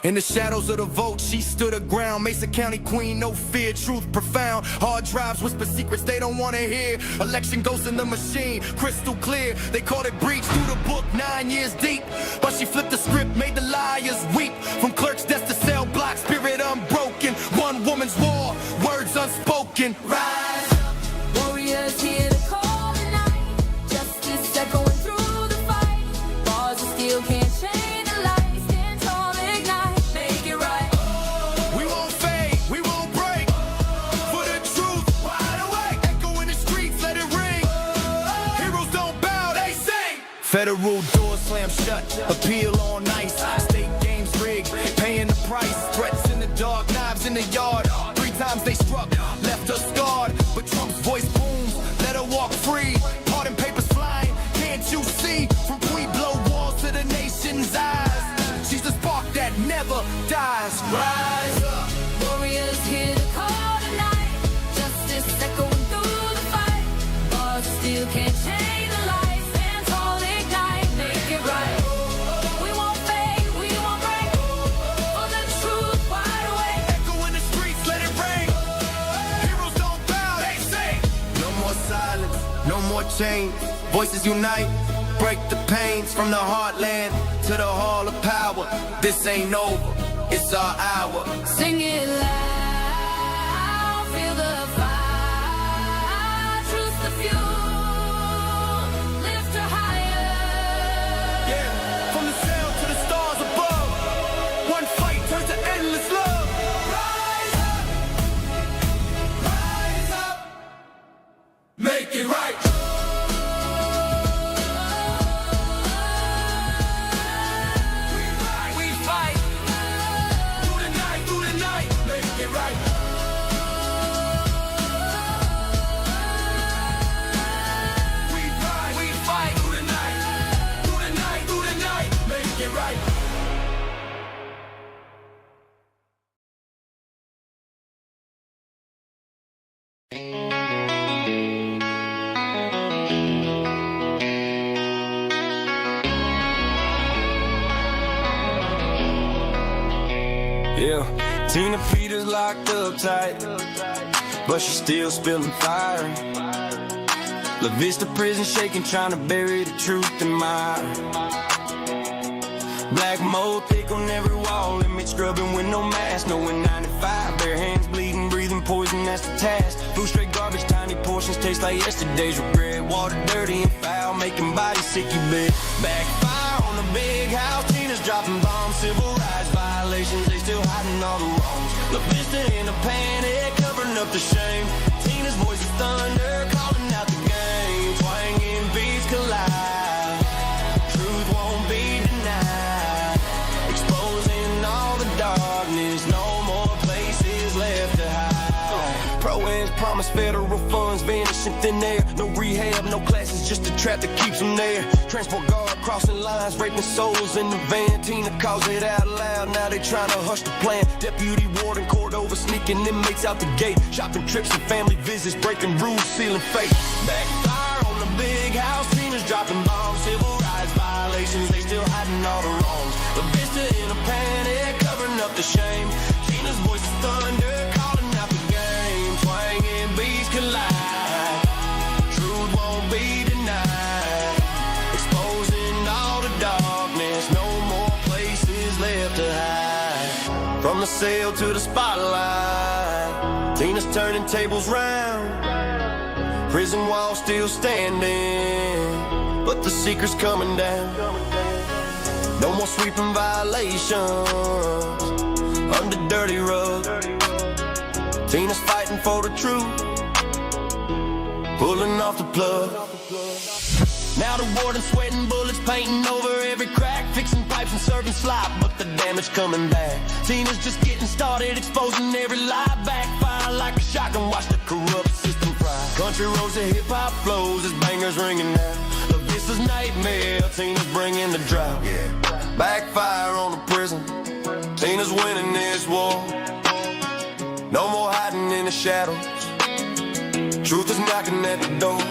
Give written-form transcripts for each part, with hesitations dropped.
In the shadows of the vote, she stood her ground. Mesa County queen, no fear, truth profound. Hard drives whisper secrets they don't want to hear. Election ghosts in the machine, crystal clear. They called it breach through the book, 9 years deep. But she flipped the script, made the liars weep. From clerk's desk to cell block, spirit unbroken. One woman's war, words unspoken. Rise up, warriors here to call the night. Justice echoing through the fight. Bars of steel can't change the light. Stand tall, ignite, make it right. We won't fade, we won't break. For the truth, wide awake. Echo in the streets, let it ring. Heroes don't bow, they sing. Federal doors slam shut, appeal on ice. State games rigged, paying the price. Threats in the dark, knives in the yard. 3 times they struck, left her scarred. But Trump's voice booms, let her walk free. Pardon papers flying, can't you see? From Pueblo walls to the nation's eyes. She's the spark that never dies. Rise up, warriors here to call the night. Justice echoing through the fight. Bars of steel can't change the light. Stand tall, ignite, make it right. We won't fade, we won't break. For the truth, wide awake. Echo in the streets, let it ring. Heroes don't bow, they sing. No more silence, no more change. Voices unite, break the pains. From the heartland to the hall of power. This ain't over, it's our hour. Sing it loud, feel the fire. Truth's the fuel, lift her higher. Yeah, from the cell to the stars above. One fight turns to endless love. Rise up, make it right. We fight, Through the night, make it right. we fight. Through the night, make it right. Yeah, Tina Peters locked up tight, but she's still spilling fire. La Vista prison shaking, trying to bury the truth in mire. Black mold thick on every wall, image scrubbing with no mask. Knowing 95, bare hands bleeding, breathing poison, that's the task. Food straight garbage, tiny portions taste like yesterday's regret. Water dirty and foul, making bodies sick, you bet. Backfire on the big house, Tina's dropping bombs. Civil rights violations, they still hiding all the wrongs. La Vista in a panic, covering up the shame. Tina's voice is thunder, calling out the game. Twanging beats collide, truth won't be denied. Exposing all the darkness, no more places left to hide. Pro-eds promise federal funds vanish in thin air. No rehab, no classes, just a trap that keeps them there. Transport guard crossing lines, raping souls in the van. Tina calls it out loud, now they trying to hush the plan. Deputy warden Cordova sneaking inmates out the gate. Shopping trips and family visits, breaking rules, sealing fate. Backfire on the big house, Tina's dropping bombs. Civil rights violations, they still hiding all the wrongs. La Vista in a panic, covering up the shame. Tina's voice is thunder, calling out the game. Twanging beats collide, truth won't be denied. Exposing all the darkness, no more places left to hide. From the cell to the spotlight, Tina's turning tables round. Prison walls still standing, but the secret's coming down. No more sweeping violations under dirty rug. Tina's fighting for the truth, pulling off the plug. Now the warden sweating bullets, painting over every crack, fixing pipes and serving slop, but the damage coming back. Tina's just getting started, exposing every lie. Backfire like a shotgun, watch the corrupt system fry. Country roads to hip-hop flows, as bangers ringing out. La Vista's nightmare, Tina's bringing the drought. Backfire on the prison, Tina's winning this war. No more hiding in the shadows, truth is knocking at the door.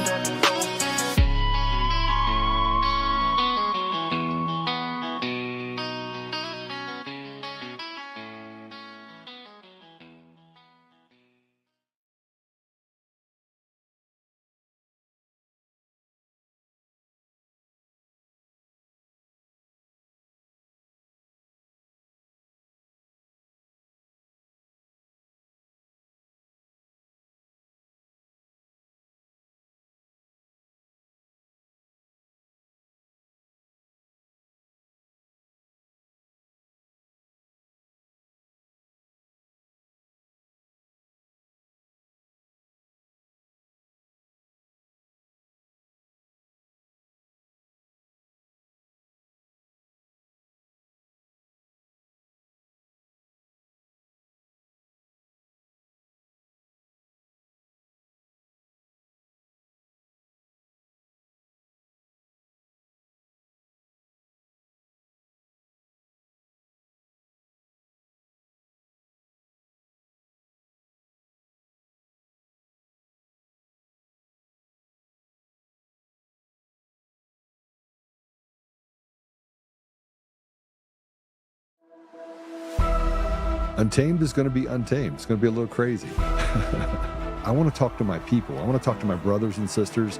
Untamed is going to be untamed. It's going to be a little crazy. I want to talk to my people. I want to talk to my brothers and sisters.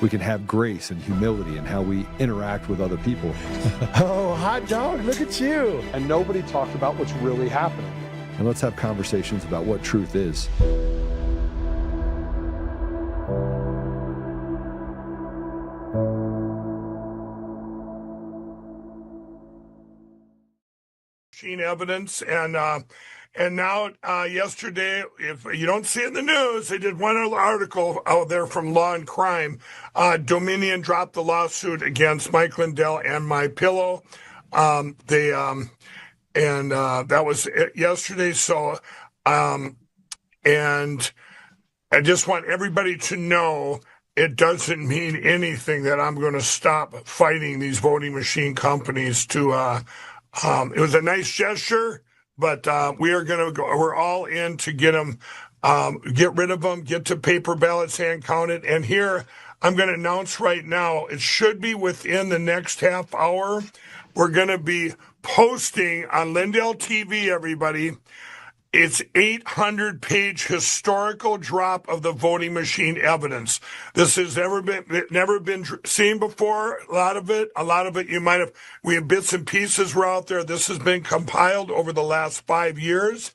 We can have grace and humility in how we interact with other people. Oh, hot dog, look at you. And nobody talked about what's really happening. And let's have conversations about what truth is. Evidence and now yesterday, if you don't see it in the news, they did one article out there from Law and Crime. Dominion dropped the lawsuit against Mike Lindell and MyPillow. That was yesterday. So and I just want everybody to know it doesn't mean anything that I'm going to stop fighting these voting machine companies to. It was a nice gesture, but we are going to go. We're all in to get them, get rid of them, get to paper ballots hand counted. And here, I'm going to announce right now, it should be within the next half hour. We're going to be posting on Lindell TV, everybody. It's 800-page historical drop of the voting machine evidence. This has never been seen before. A lot of it, we have bits and pieces were out there. This has been compiled over the last 5 years.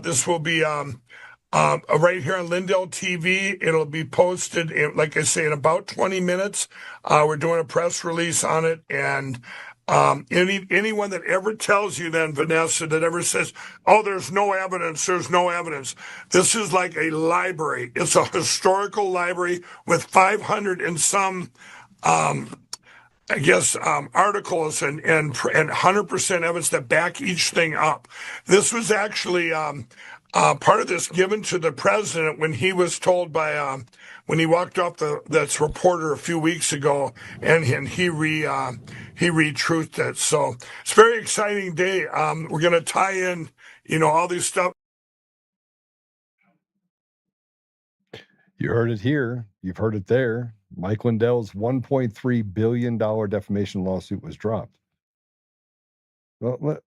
This will be right here on Lindell TV. It'll be posted, like I say, in about 20 minutes. We're doing a press release on it, and anyone that ever tells you then, Vanessa, that ever says, oh, there's no evidence, this is like a library. It's a historical library with 500 and some, articles and 100% evidence that back each thing up. This was actually part of this given to the president when he was told by when he walked off that's reporter a few weeks ago, and he retruthed it. So it's a very exciting day. We're going to tie in, all these stuff. You heard it here. You've heard it there. Mike Lindell's $1.3 billion defamation lawsuit was dropped. Well,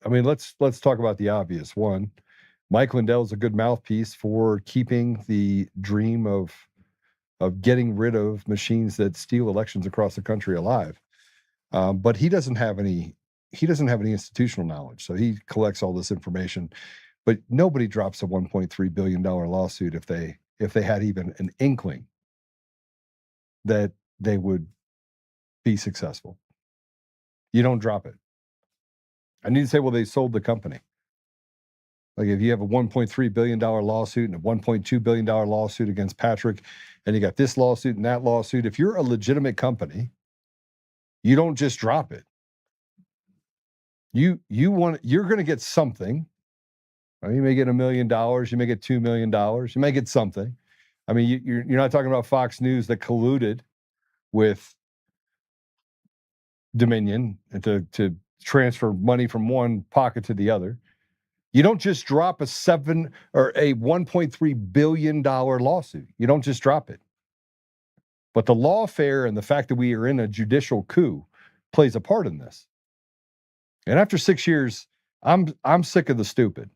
let's talk about the obvious. One, Mike Lindell is a good mouthpiece for keeping the dream of getting rid of machines that steal elections across the country alive. But he doesn't have any institutional knowledge, so he collects all this information. But nobody drops a $1.3 billion lawsuit if they had even an inkling that they would be successful. You don't drop it. I need to say, well, they sold the company. Like if you have a $1.3 billion lawsuit and a $1.2 billion lawsuit against Patriot, and you got this lawsuit and that lawsuit, if you're a legitimate company, you don't just drop it. You're going to get something. You may get $1 million, you may get $2 million, you may get something. I mean, you're not talking about Fox News that colluded with Dominion to transfer money from one pocket to the other. You don't just drop a $1.3 billion lawsuit. You don't just drop it. But the lawfare and the fact that we are in a judicial coup plays a part in this. And after 6 years, I'm sick of the stupid.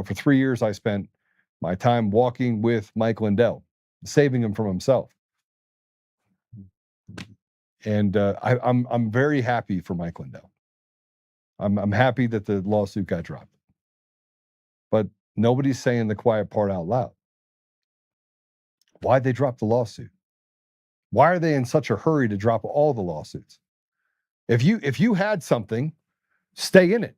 For 3 years, I spent my time walking with Mike Lindell, saving him from himself. And I'm very happy for Mike Lindell. I'm happy that the lawsuit got dropped. But nobody's saying the quiet part out loud. Why'd they drop the lawsuit? Why are they in such a hurry to drop all the lawsuits? If you had something, stay in it.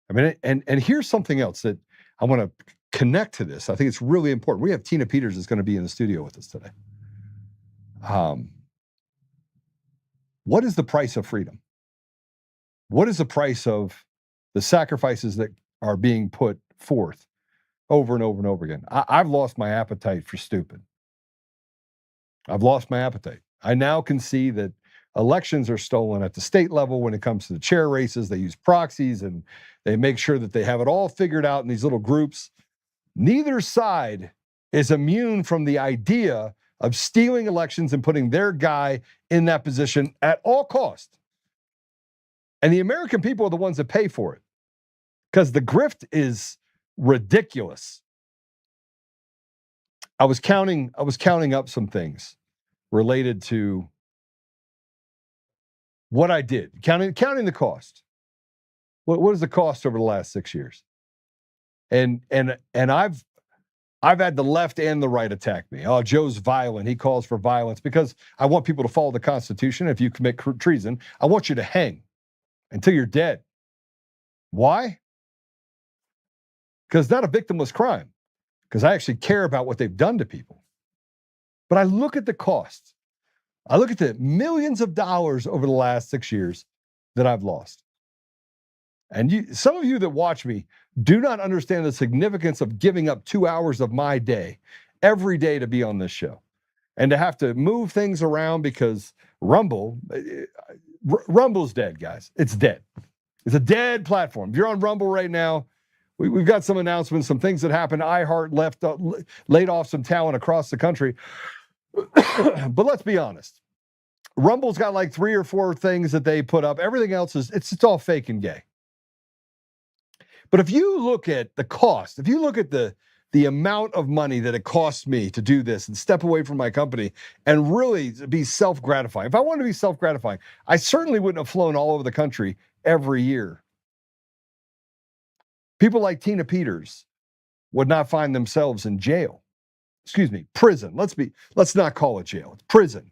I mean, and here's something else that I want to connect to this. I think it's really important. We have Tina Peters is going to be in the studio with us today. What is the price of freedom? What is the price of the sacrifices that are being put forth over and over and over again? I've lost my appetite for stupid. I've lost my appetite. I now can see that elections are stolen at the state level when it comes to the chair races. They use proxies and they make sure that they have it all figured out in these little groups. Neither side is immune from the idea of stealing elections and putting their guy in that position at all cost. And the American people are the ones that pay for it because the grift is ridiculous. I was counting up some things related to what I did, counting the cost. What is the cost over the last 6 years? And I've had the left and the right attack me. Oh, Joe's violent. He calls for violence because I want people to follow the Constitution. If you commit treason, I want you to hang until you're dead. Why? Because it's not a victimless crime. Because I actually care about what they've done to people. But I look at the cost. I look at the millions of dollars over the last 6 years that I've lost. And some of you that watch me do not understand the significance of giving up 2 hours of my day every day to be on this show and to have to move things around because Rumble's dead, guys. It's dead. It's a dead platform. If you're on Rumble right now, we've got some announcements, some things that happened. iHeart laid off some talent across the country. But let's be honest. Rumble's got like 3 or 4 things that they put up. Everything else it's all fake and gay. But if you look at the cost, if you look at the amount of money that it costs me to do this and step away from my company and really be self-gratifying. If I wanted to be self-gratifying, I certainly wouldn't have flown all over the country every year. People like Tina Peters would not find themselves in jail. Excuse me, prison. Let's not call it jail. It's prison.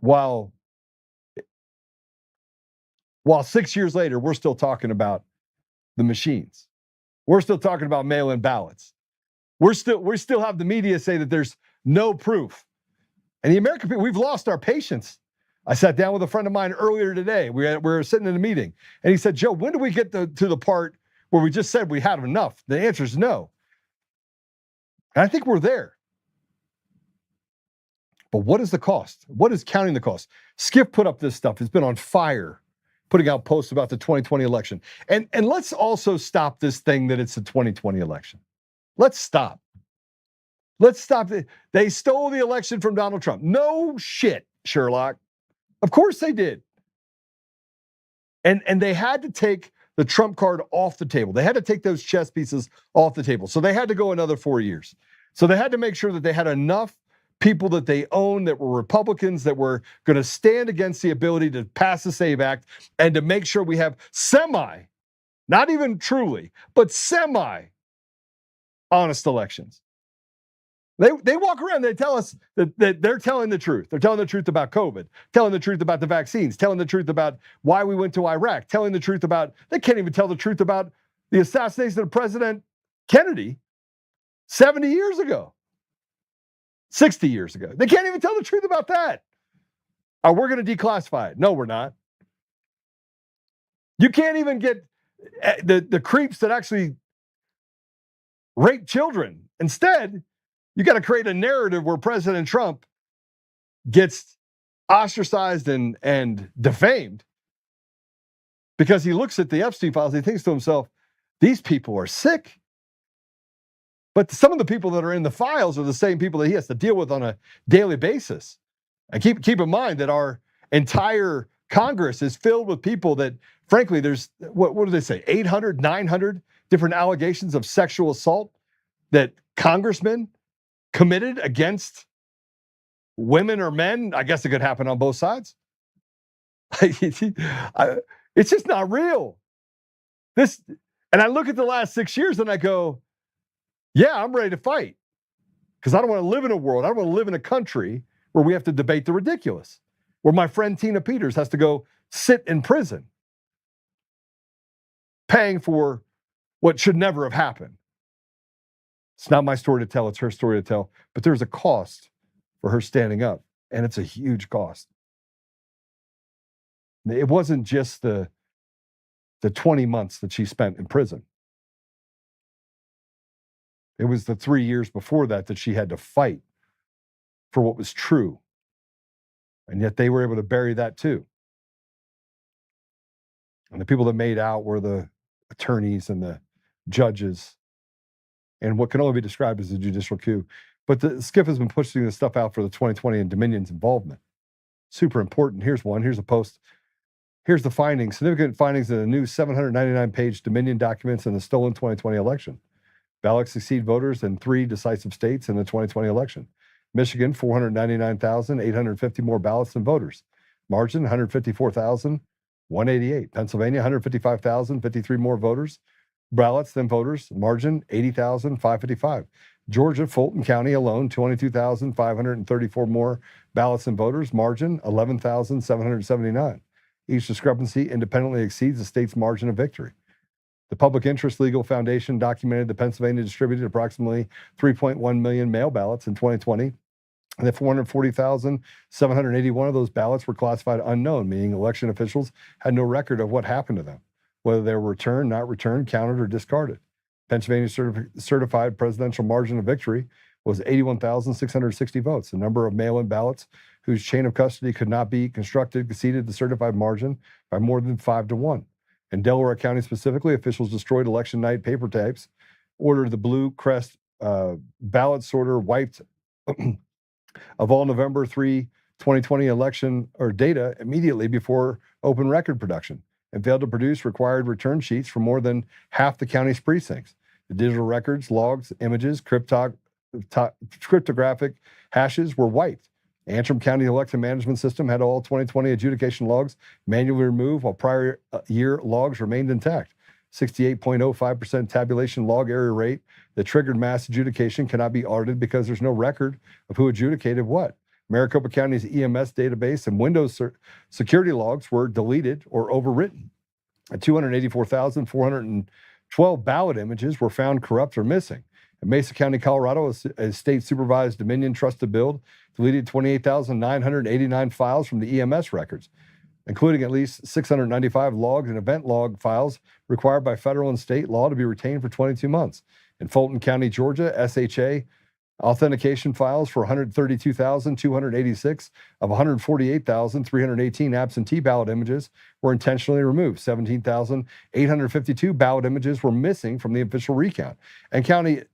While 6 years later, we're still talking about the machines. We're still talking about mail-in ballots. We still have the media say that there's no proof. And the American people, we've lost our patience. I sat down with a friend of mine earlier today. We were sitting in a meeting, and he said, Joe, when do we get to the part where we just said we had enough? The answer is no. And I think we're there. But what is the cost? What is counting the cost? SCIF put up this stuff. It's been on fire, putting out posts about the 2020 election. And let's also stop this thing that it's the 2020 election. Let's stop. Let's stop it. They stole the election from Donald Trump. No shit, Sherlock. Of course they did. And they had to take the Trump card off the table. They had to take those chess pieces off the table. So they had to go another 4 years. So they had to make sure that they had enough people that they own that were Republicans that were going to stand against the ability to pass the SAVE Act and to make sure we have not even truly, but semi-honest elections. They walk around, they tell us that they're telling the truth. They're telling the truth about COVID, telling the truth about the vaccines, telling the truth about why we went to Iraq, telling the truth about, they can't even tell the truth about the assassination of President Kennedy 70 years ago. 60 years ago. They can't even tell the truth about that. We're going to declassify it. No, we're not. You can't even get the creeps that actually rape children. Instead, you got to create a narrative where President Trump gets ostracized and defamed because he looks at the Epstein files and he thinks to himself, these people are sick. But some of the people that are in the files are the same people that he has to deal with on a daily basis. And keep in mind that our entire Congress is filled with people that, frankly, there's, what do they say, 800, 900 different allegations of sexual assault that congressmen committed against women or men. I guess it could happen on both sides. It's just not real. And I look at the last 6 years and I go, yeah, I'm ready to fight because I don't want to live in a world. I don't want to live in a country where we have to debate the ridiculous, where my friend Tina Peters has to go sit in prison paying for what should never have happened. It's not my story to tell. It's her story to tell. But there's a cost for her standing up, and it's a huge cost. It wasn't just the 20 months that she spent in prison. It was the 3 years before that she had to fight for what was true. And yet they were able to bury that too. And the people that made out were the attorneys and the judges and what can only be described as a judicial coup. But the SCIF has been pushing this stuff out for the 2020 and Dominion's involvement. Super important. Here's one. Here's a post. Here's the findings. Significant findings in the new 799-page Dominion documents in the stolen 2020 election. Ballots succeed voters in 3 decisive states in the 2020 election. Michigan, 499,850 more ballots than voters. Margin, 154,188. Pennsylvania, 155,053 more ballots than voters. Margin, 80,555. Georgia, Fulton County alone, 22,534 more ballots than voters. Margin, 11,779. Each discrepancy independently exceeds the state's margin of victory. The Public Interest Legal Foundation documented that Pennsylvania distributed approximately 3.1 million mail ballots in 2020, and that 440,781 of those ballots were classified unknown, meaning election officials had no record of what happened to them, whether they were returned, not returned, counted, or discarded. Pennsylvania's certified presidential margin of victory was 81,660 votes. The number of mail-in ballots whose chain of custody could not be constructed exceeded the certified margin by more than 5-1. In Delaware County specifically, officials destroyed election night paper types, ordered the blue crest ballot sorter wiped of all November 3, 2020 election or data immediately before open record production, and failed to produce required return sheets for more than half the county's precincts. The digital records, logs, images, cryptographic hashes were wiped. Antrim County Election Management System had all 2020 adjudication logs manually removed, while prior year logs remained intact. 68.05% tabulation log error rate that triggered mass adjudication cannot be audited because there's no record of who adjudicated what. Maricopa County's EMS database and Windows security logs were deleted or overwritten. 284,412 ballot images were found corrupt or missing. In Mesa County, Colorado, a state-supervised Dominion trusted build deleted 28,989 files from the EMS records, including at least 695 logs and event log files required by federal and state law to be retained for 22 months. In Fulton County, Georgia, SHA authentication files for 132,286 of 148,318 absentee ballot images were intentionally removed. 17,852 ballot images were missing from the official recount. And county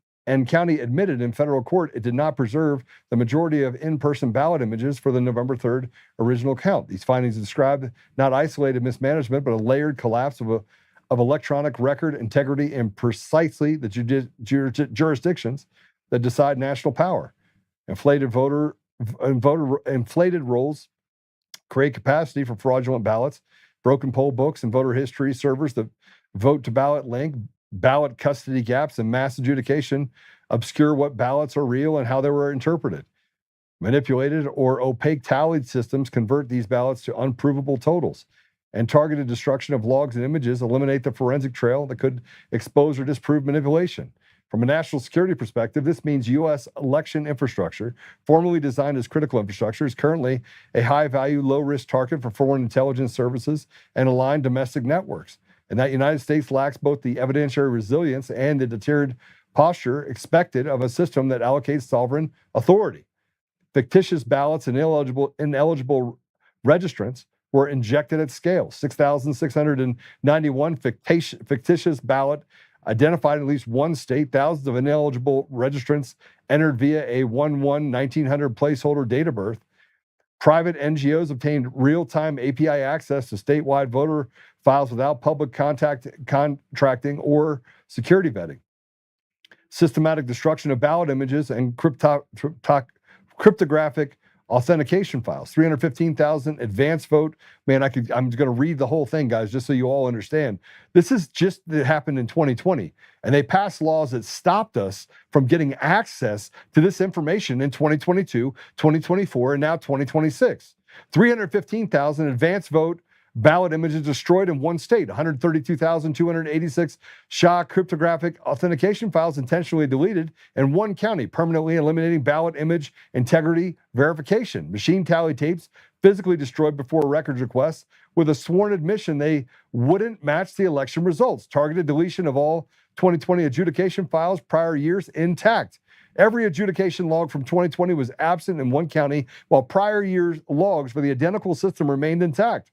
admitted in federal court it did not preserve the majority of in-person ballot images for the November 3rd original count. These findings described not isolated mismanagement, but a layered collapse of electronic record integrity in precisely the jurisdictions that decide national power. Inflated rolls create capacity for fraudulent ballots, broken poll books and voter history servers that vote to ballot link, ballot custody gaps, and mass adjudication obscure what ballots are real and how they were interpreted. Manipulated or opaque tallied systems convert these ballots to unprovable totals, and targeted destruction of logs and images eliminate the forensic trail that could expose or disprove manipulation. From a national security perspective, this means U.S. election infrastructure, formerly designed as critical infrastructure, is currently a high-value, low-risk target for foreign intelligence services and aligned domestic networks, and that the United States lacks both the evidentiary resilience and the deterred posture expected of a system that allocates sovereign authority. Fictitious ballots and ineligible registrants were injected at scale. 6,691 fictitious ballot identified in at least one state. Thousands of ineligible registrants entered via a 1/1900 placeholder date of birth. Private NGOs obtained real-time API access to statewide voter files without public contracting or security vetting. Systematic destruction of ballot images and cryptographic authentication files. 315,000 advance vote. Man, I'm going to read the whole thing, guys, just so you all understand. This is just that happened in 2020, and they passed laws that stopped us from getting access to this information in 2022, 2024, and now 2026. 315,000 advance vote ballot images destroyed in one state. 132,286 SHA cryptographic authentication files intentionally deleted in one county, permanently eliminating ballot image integrity verification. Machine tally tapes physically destroyed before records requests with a sworn admission they wouldn't match the election results. Targeted deletion of all 2020 adjudication files prior years intact. Every adjudication log from 2020 was absent in one county, while prior year's logs for the identical system remained intact.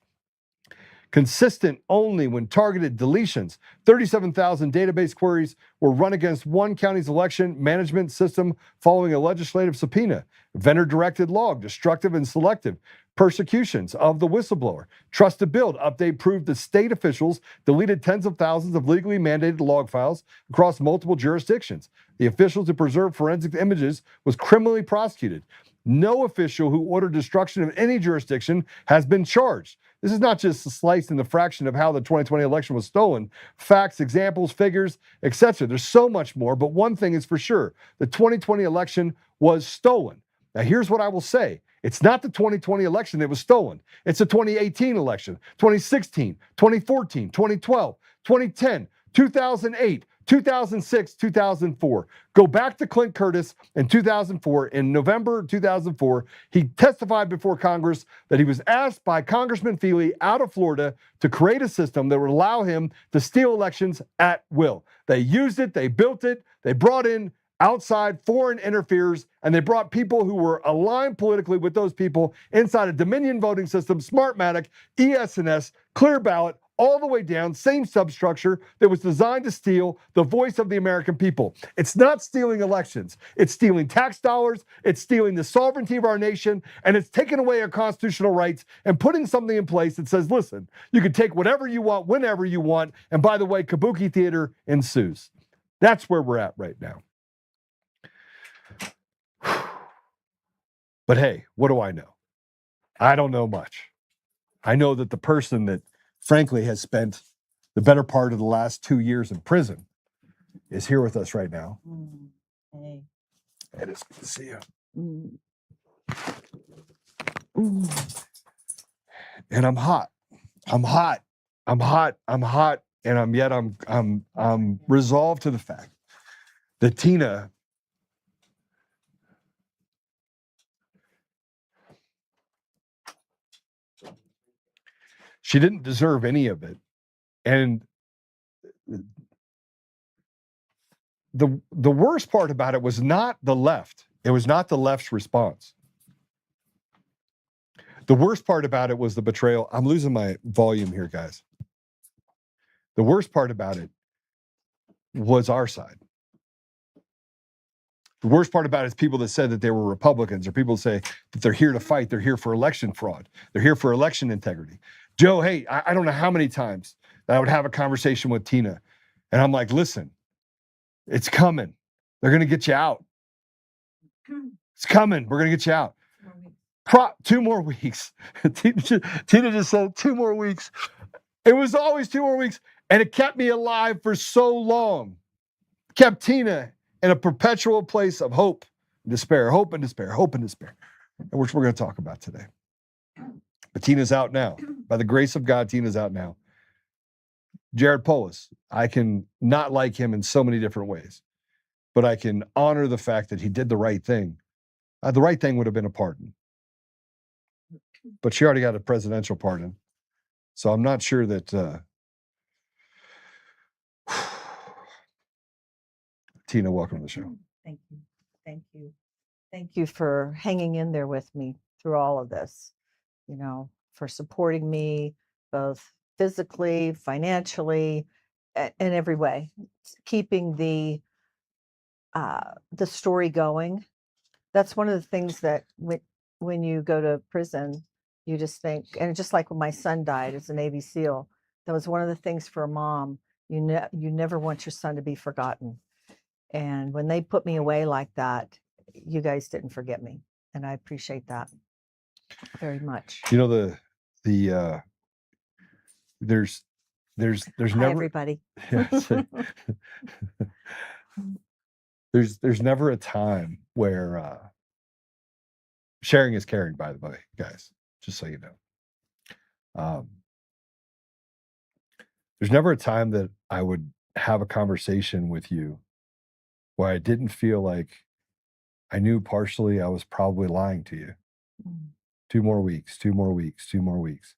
consistent only when targeted deletions. 37,000 database queries were run against one county's election management system following a legislative subpoena. Vendor-directed log, destructive and selective. Persecutions of the whistleblower. Trust to Build update proved that state officials deleted tens of thousands of legally mandated log files across multiple jurisdictions. The officials who preserved forensic images was criminally prosecuted. No official who ordered destruction of any jurisdiction has been charged. This is not just a slice in the fraction of how the 2020 election was stolen. Facts, examples, figures, etc. There's so much more, but one thing is for sure. The 2020 election was stolen. Now, here's what I will say. It's not the 2020 election that was stolen. It's the 2018 election, 2016, 2014, 2012, 2010, 2008, 2006, 2004. Go back to Clint Curtis in 2004. In November 2004, he testified before Congress that he was asked by Congressman Feely out of Florida to create a system that would allow him to steal elections at will. They used it, they built it, they brought in outside foreign interferers, and they brought people who were aligned politically with those people inside a Dominion voting system, Smartmatic, ES&S, Clear Ballot, all the way down, same substructure that was designed to steal the voice of the American people. It's not stealing elections. It's stealing tax dollars. It's stealing the sovereignty of our nation, and it's taking away our constitutional rights and putting something in place that says, listen, you can take whatever you want, whenever you want, and by the way, kabuki theater ensues. That's where we're at right now. But hey, what do I know? I don't know much. I know that the person that frankly has spent the better part of the last 2 years in prison is here with us right now. Hey. It is good to see you. And I'm hot. I'm hot. I'm hot. I'm hot. And I'm resolved to the fact that Tina she didn't deserve any of it. And the worst part about it was not the left. It was not the left's response. The worst part about it was the betrayal. I'm losing my volume here, guys. The worst part about it was our side. The worst part about it is people that said that they were Republicans, or people say that they're here to fight. They're here for election fraud. They're here for election integrity. Joe, hey, I don't know how many times that I would have a conversation with Tina, and I'm like, listen, it's coming. They're going to get you out. It's coming. We're going to get you out. 2 more weeks. Tina just said 2 more weeks. It was always 2 more weeks, and it kept me alive for so long. Kept Tina in a perpetual place of hope and despair, hope and despair, hope and despair, and which we're going to talk about today. But Tina's out now. By the grace of God, Tina's out now. Jared Polis, I can not like him in so many different ways, but I can honor the fact that he did the right thing. The right thing would have been a pardon. But she already got a presidential pardon. So I'm not sure that Tina, welcome to the show. Thank you. Thank you. Thank you for hanging in there with me through all of this, you know, for supporting me both physically, financially, in every way, keeping the story going. That's one of the things that when you go to prison, you just think, and just like when my son died as a Navy SEAL, that was one of the things for a mom. You never want your son to be forgotten. And when they put me away like that, you guys didn't forget me, and I appreciate that very much. You know, there's Hi, never everybody. there's never a time where sharing is caring, by the way, guys, just so you know. There's never a time that I would have a conversation with you where I didn't feel like I knew partially I was probably lying to you. 2 more weeks, 2 more weeks, 2 more weeks.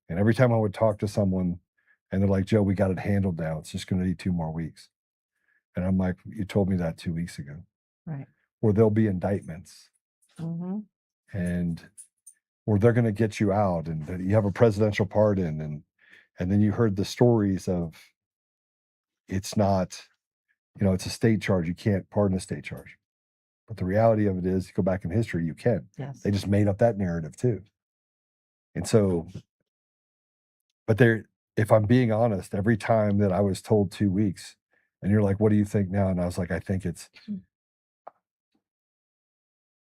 And every time I would talk to someone and they're like, Joe, we got it handled now. It's just going to need 2 more weeks. And I'm like, you told me that 2 weeks ago. Right. Or there'll be indictments. And or they're going to get you out, and that you have a presidential pardon, And then you heard the stories of it's not, it's a state charge. You can't pardon a state charge. But the reality of it is, you go back in history, you can. Yes. They just made up that narrative too. And so, but if I'm being honest, every time that I was told 2 weeks, and you're like, what do you think now? And I was like, I think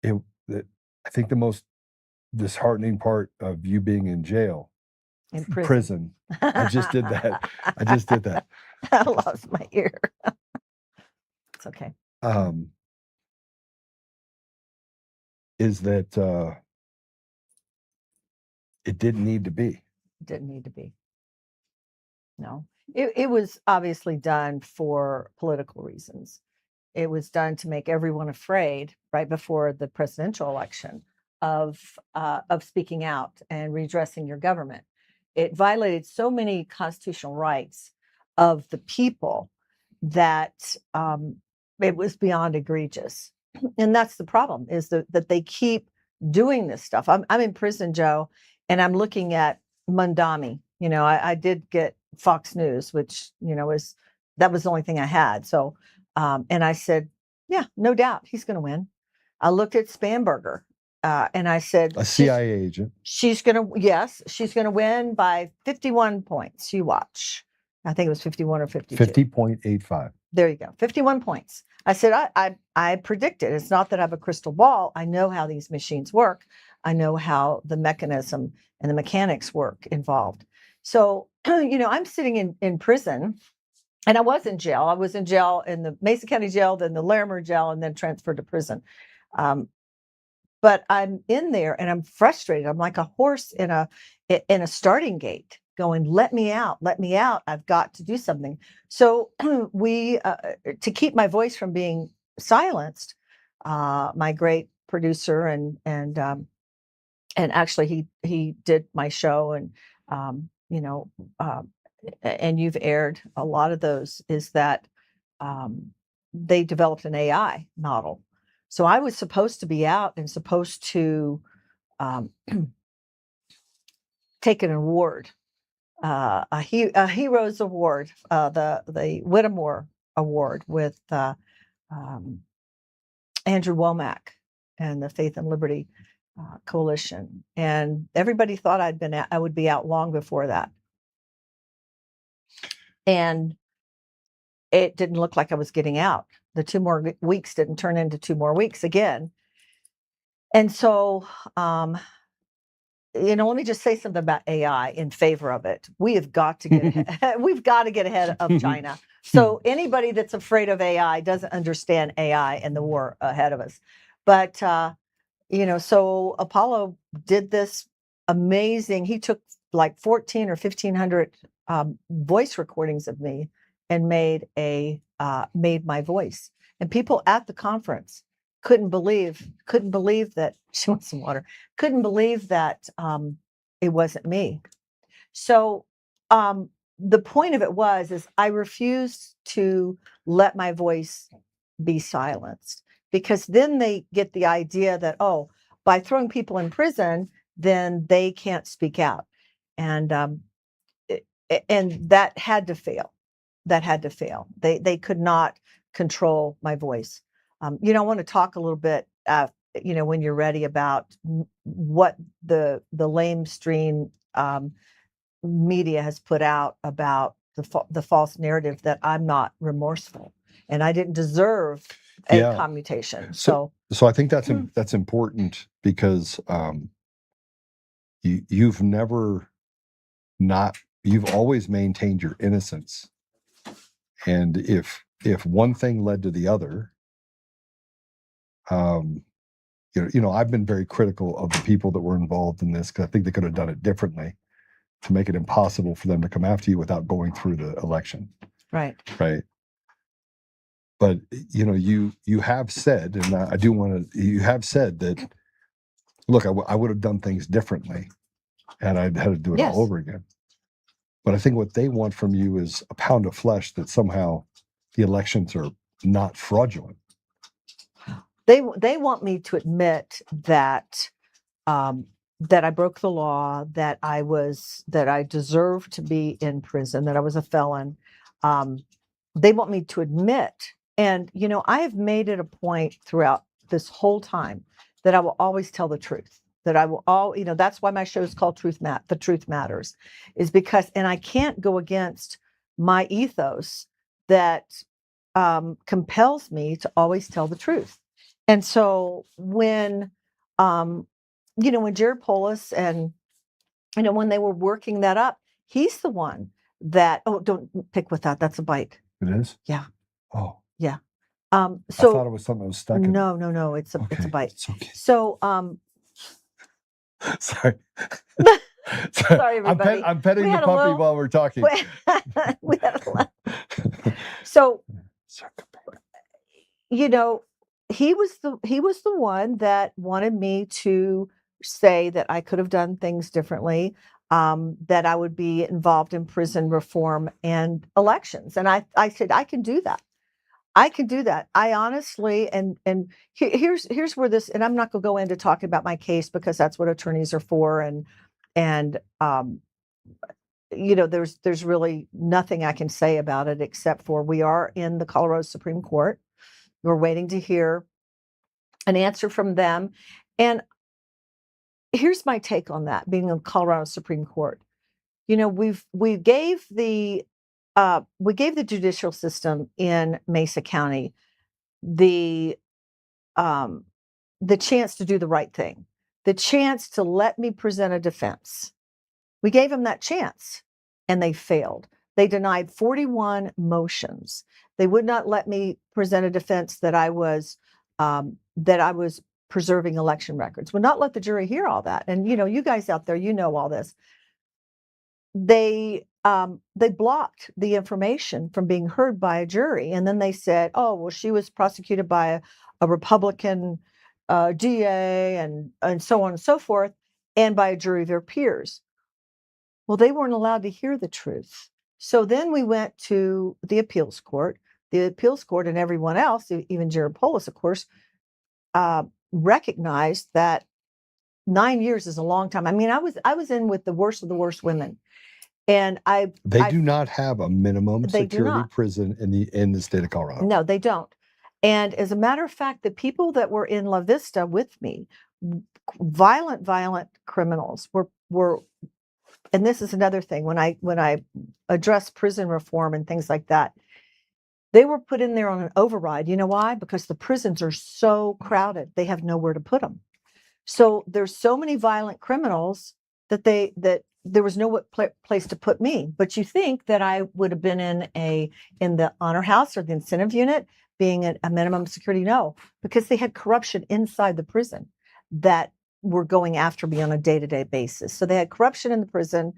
I think the most disheartening part of you being in jail, In prison. I just did that. I lost my ear. It's okay. Is that it didn't need to be. Didn't need to be. No, it was obviously done for political reasons. It was done to make everyone afraid right before the presidential election of speaking out and redressing your government. It violated so many constitutional rights of the people that it was beyond egregious. And that's the problem, is that they keep doing this stuff. I'm in prison, Joe, and I'm looking at Mundami. I did get Fox News, which, that was the only thing I had. So, and I said, yeah, no doubt he's going to win. I looked at Spanberger, and I said, a CIA agent. She's going to win by 51 points. You watch. I think it was 51 or 52. 50.85. There you go. 51 points. I said, I predicted. It's not that I have a crystal ball. I know how these machines work. I know how the mechanism and the mechanics work involved. So, I'm sitting in prison, and I was in jail. I was in jail in the Mesa County jail, then the Larimer jail, and then transferred to prison. But I'm in there and I'm frustrated. I'm like a horse in a starting gate going, let me out. I've got to do something. So we, to keep my voice from being silenced, my great producer and actually he did my show, and, and you've aired a lot of those, is that they developed an AI model. So I was supposed to be out and supposed to take an award, a Heroes Award, the Whittemore Award with Andrew Womack and the Faith and Liberty Coalition. And everybody thought I would be out long before that. And it didn't look like I was getting out. The 2 more weeks didn't turn into 2 more weeks again. And so, let me just say something about AI in favor of it. We have got to get ahead. We've got to get ahead of China. So anybody that's afraid of AI doesn't understand AI and the war ahead of us. But, so Apollo did this amazing, he took like 14 or 1,500 voice recordings of me and made my voice. And people at the conference couldn't believe that she wants some water. Couldn't believe that it wasn't me. So the point of it is I refused to let my voice be silenced, because then they get the idea that, by throwing people in prison, then they can't speak out. And that had to fail. They could not control my voice. I want to talk a little bit, when you're ready, about what the lamestream media has put out about the false narrative that I'm not remorseful and I didn't deserve a commutation. So I think that's important, because you've always maintained your innocence. And if one thing led to the other, I've been very critical of the people that were involved in this, because I think they could have done it differently to make it impossible for them to come after you without going through the election. Right. But you have said, and you have said that, look, I would have done things differently, and I'd had to do it all over again. But I think what they want from you is a pound of flesh that somehow the elections are not fraudulent. They want me to admit that that I broke the law, that I deserved to be in prison, that I was a felon. They want me to admit, and I have made it a point throughout this whole time that I will always tell the truth. That I will that's why my show is called The Truth Matters, is because, and I can't go against my ethos that compels me to always tell the truth. And so when Jared Polis and when they were working that up, he's the one that, oh, don't pick with that. That's a bite. It is? Yeah. Oh. Yeah. I So thought it was something that was stuck in. no, it's a bite. It's okay. So Sorry. Sorry, everybody. I'm petting the puppy while we're talking. We had a So he was the one that wanted me to say that I could have done things differently, that I would be involved in prison reform and elections. And I said, I can do that. I can do that. I honestly, and here's where this, and I'm not going to go into talking about my case because that's what attorneys are for. And there's really nothing I can say about it except for we are in the Colorado Supreme Court. We're waiting to hear an answer from them. And here's my take on that, being in Colorado Supreme Court. We gave the judicial system in Mesa County the chance to do the right thing, the chance to let me present a defense. We gave them that chance, and they failed. They denied 41 motions. They would not let me present a defense that I was preserving election records. Would not let the jury hear all that. And you guys out there, all this. They blocked the information from being heard by a jury, and then they said, "Oh, well, she was prosecuted by a Republican DA, and so on and so forth, and by a jury of their peers." Well, they weren't allowed to hear the truth. So then we went to the appeals court. The appeals court and everyone else, even Jared Polis, of course, recognized that 9 years is a long time. I mean, I was in with the worst of the worst women. And they do not have a minimum security prison in the state of Colorado. No, they don't. And as a matter of fact, the people that were in La Vista with me, violent criminals were, and this is another thing, when I address prison reform and things like that, they were put in there on an override. You know why? Because the prisons are so crowded, they have nowhere to put them. So there's so many violent criminals that there was no place to put me. But you think that I would have been in the honor house or the incentive unit, being a minimum security? No, because they had corruption inside the prison that were going after me on a day-to-day basis. So they had corruption in the prison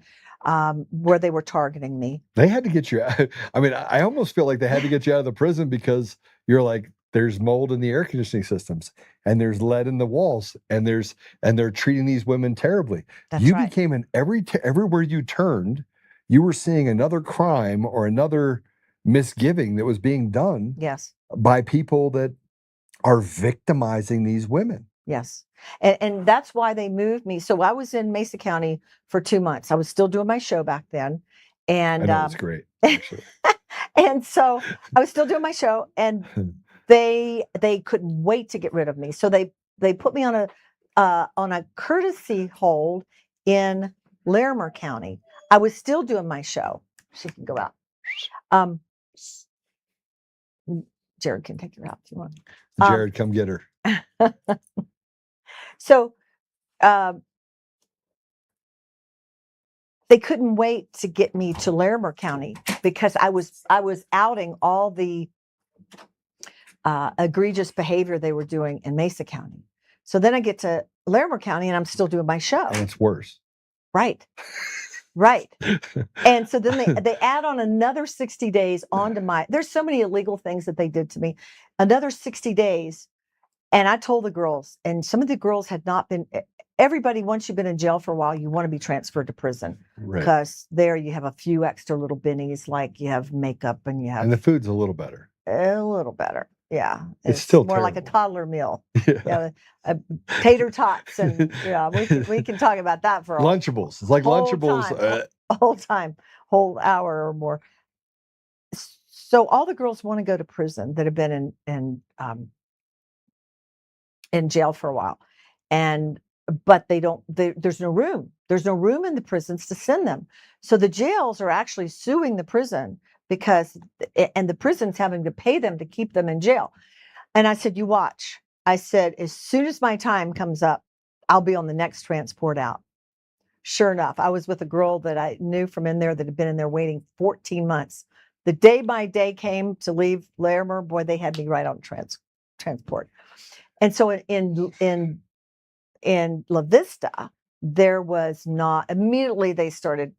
where they were targeting me. They had to get you out. I mean, I almost feel like they had to get you out of the prison because you're like, there's mold in the air conditioning systems, and there's lead in the walls, and they're treating these women terribly. That's you right. became everywhere you turned, you were seeing another crime or another misgiving that was being done. Yes. By people that are victimizing these women. Yes. And that's why they moved me. So I was in Mesa County for 2 months. I was still doing my show back then. And I know, it's great. and so I was still doing my show, and they couldn't wait to get rid of me. So they put me on a courtesy hold in Larimer County. I was still doing my show. She can go out. Jared can take her out if you want. Jared, come get her. So they couldn't wait to get me to Larimer County because I was outing all the egregious behavior they were doing in Mesa County. So then I get to Larimer County and I'm still doing my show. And it's worse. Right. Right. And so then they add on another 60 days onto there's so many illegal things that they did to me, another 60 days. And I told the girls, and some of the girls had not been, everybody, once you've been in jail for a while, you want to be transferred to prison. Right. Because there you have a few extra little bennies, like you have makeup and you have. And the food's a little better. A little better. Yeah, It's still more like a terrible. toddler meal. Yeah. Yeah, tater tots, and yeah, we can talk about that for a Lunchables. It's like whole Lunchables. time, whole time, whole hour or more. So all the girls want to go to prison that have been in jail for a while, but they don't. There's no room. There's no room in the prisons to send them. So the jails are actually suing the prison and the prison's having to pay them to keep them in jail. And I said, you watch. I said, as soon as my time comes up, I'll be on the next transport out. Sure enough, I was with a girl that I knew from in there that had been in there waiting 14 months. The day my day came to leave Larimer, boy, they had me right on transport. And so in La Vista, there was not immediately they started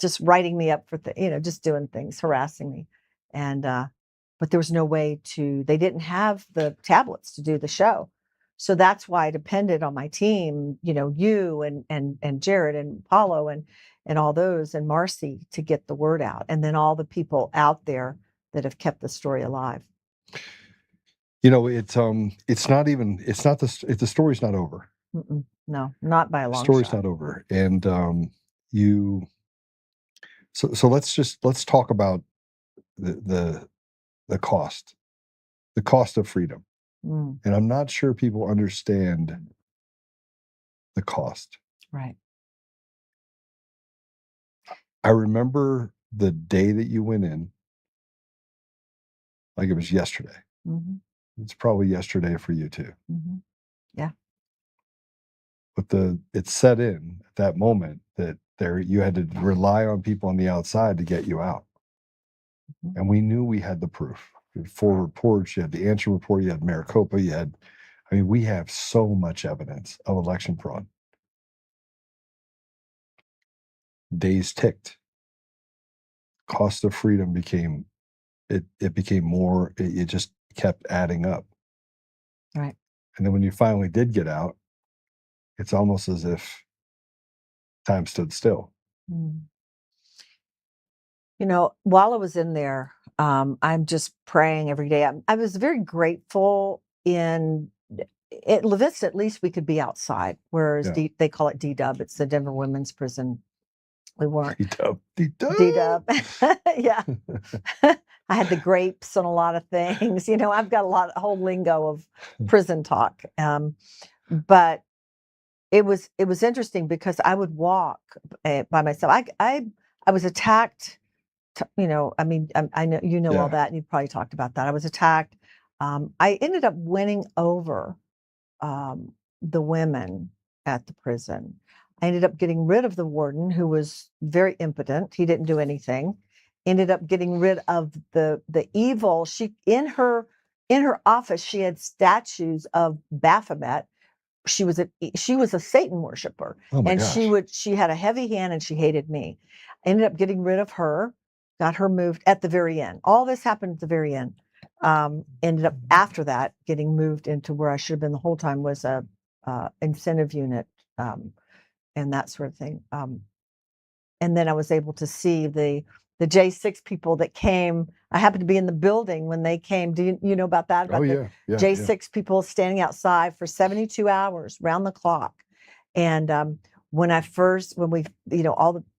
just writing me up for just doing things, harassing me, and but there was no way they didn't have the tablets to do the show, so that's why I depended on my team, you and Jared and Paulo and all those and Marcy to get the word out, and then all the people out there that have kept the story alive. It's not the story's not over. No, not by a long Story's shot. not over, and So let's talk about the cost of freedom. And I'm not sure people understand the cost. Right. I remember the day that you went in, like it was yesterday. Mm-hmm. It's probably yesterday for you too. Mm-hmm. Yeah. But it set in at that moment that you had to rely on people on the outside to get you out. Mm-hmm. And we knew we had the proof. You had 4 reports, you had the Answer report, you had Maricopa, we have so much evidence of election fraud. Days ticked. Cost of freedom became more, it just kept adding up. Right. And then when you finally did get out, it's almost as if time stood still. While I was in there, I'm just praying every day. I was very grateful at La Vista, at least we could be outside, whereas they call it D-Dub. It's the Denver Women's Prison. We weren't. D-Dub. Yeah. I had the grapes on a lot of things. I've got a whole lingo of prison talk. But it was interesting because I would walk by myself. I was attacked. I know all that, and you've probably talked about that. I was attacked. I ended up winning over the women at the prison. I ended up getting rid of the warden, who was very impotent. He didn't do anything. Ended up getting rid of the evil. She in her office, she had statues of Baphomet. She was a Satan worshiper, and she had a heavy hand, and she hated me. I ended up getting rid of her. Got her moved at the very end. All this happened at the very end. Ended up after that getting moved into where I should have been the whole time, was a incentive unit and that sort of thing. And then I was able to see the J6 people that came. I happened to be in the building when they came. Do you know about that? About yeah. J6 people standing outside for 72 hours round the clock. And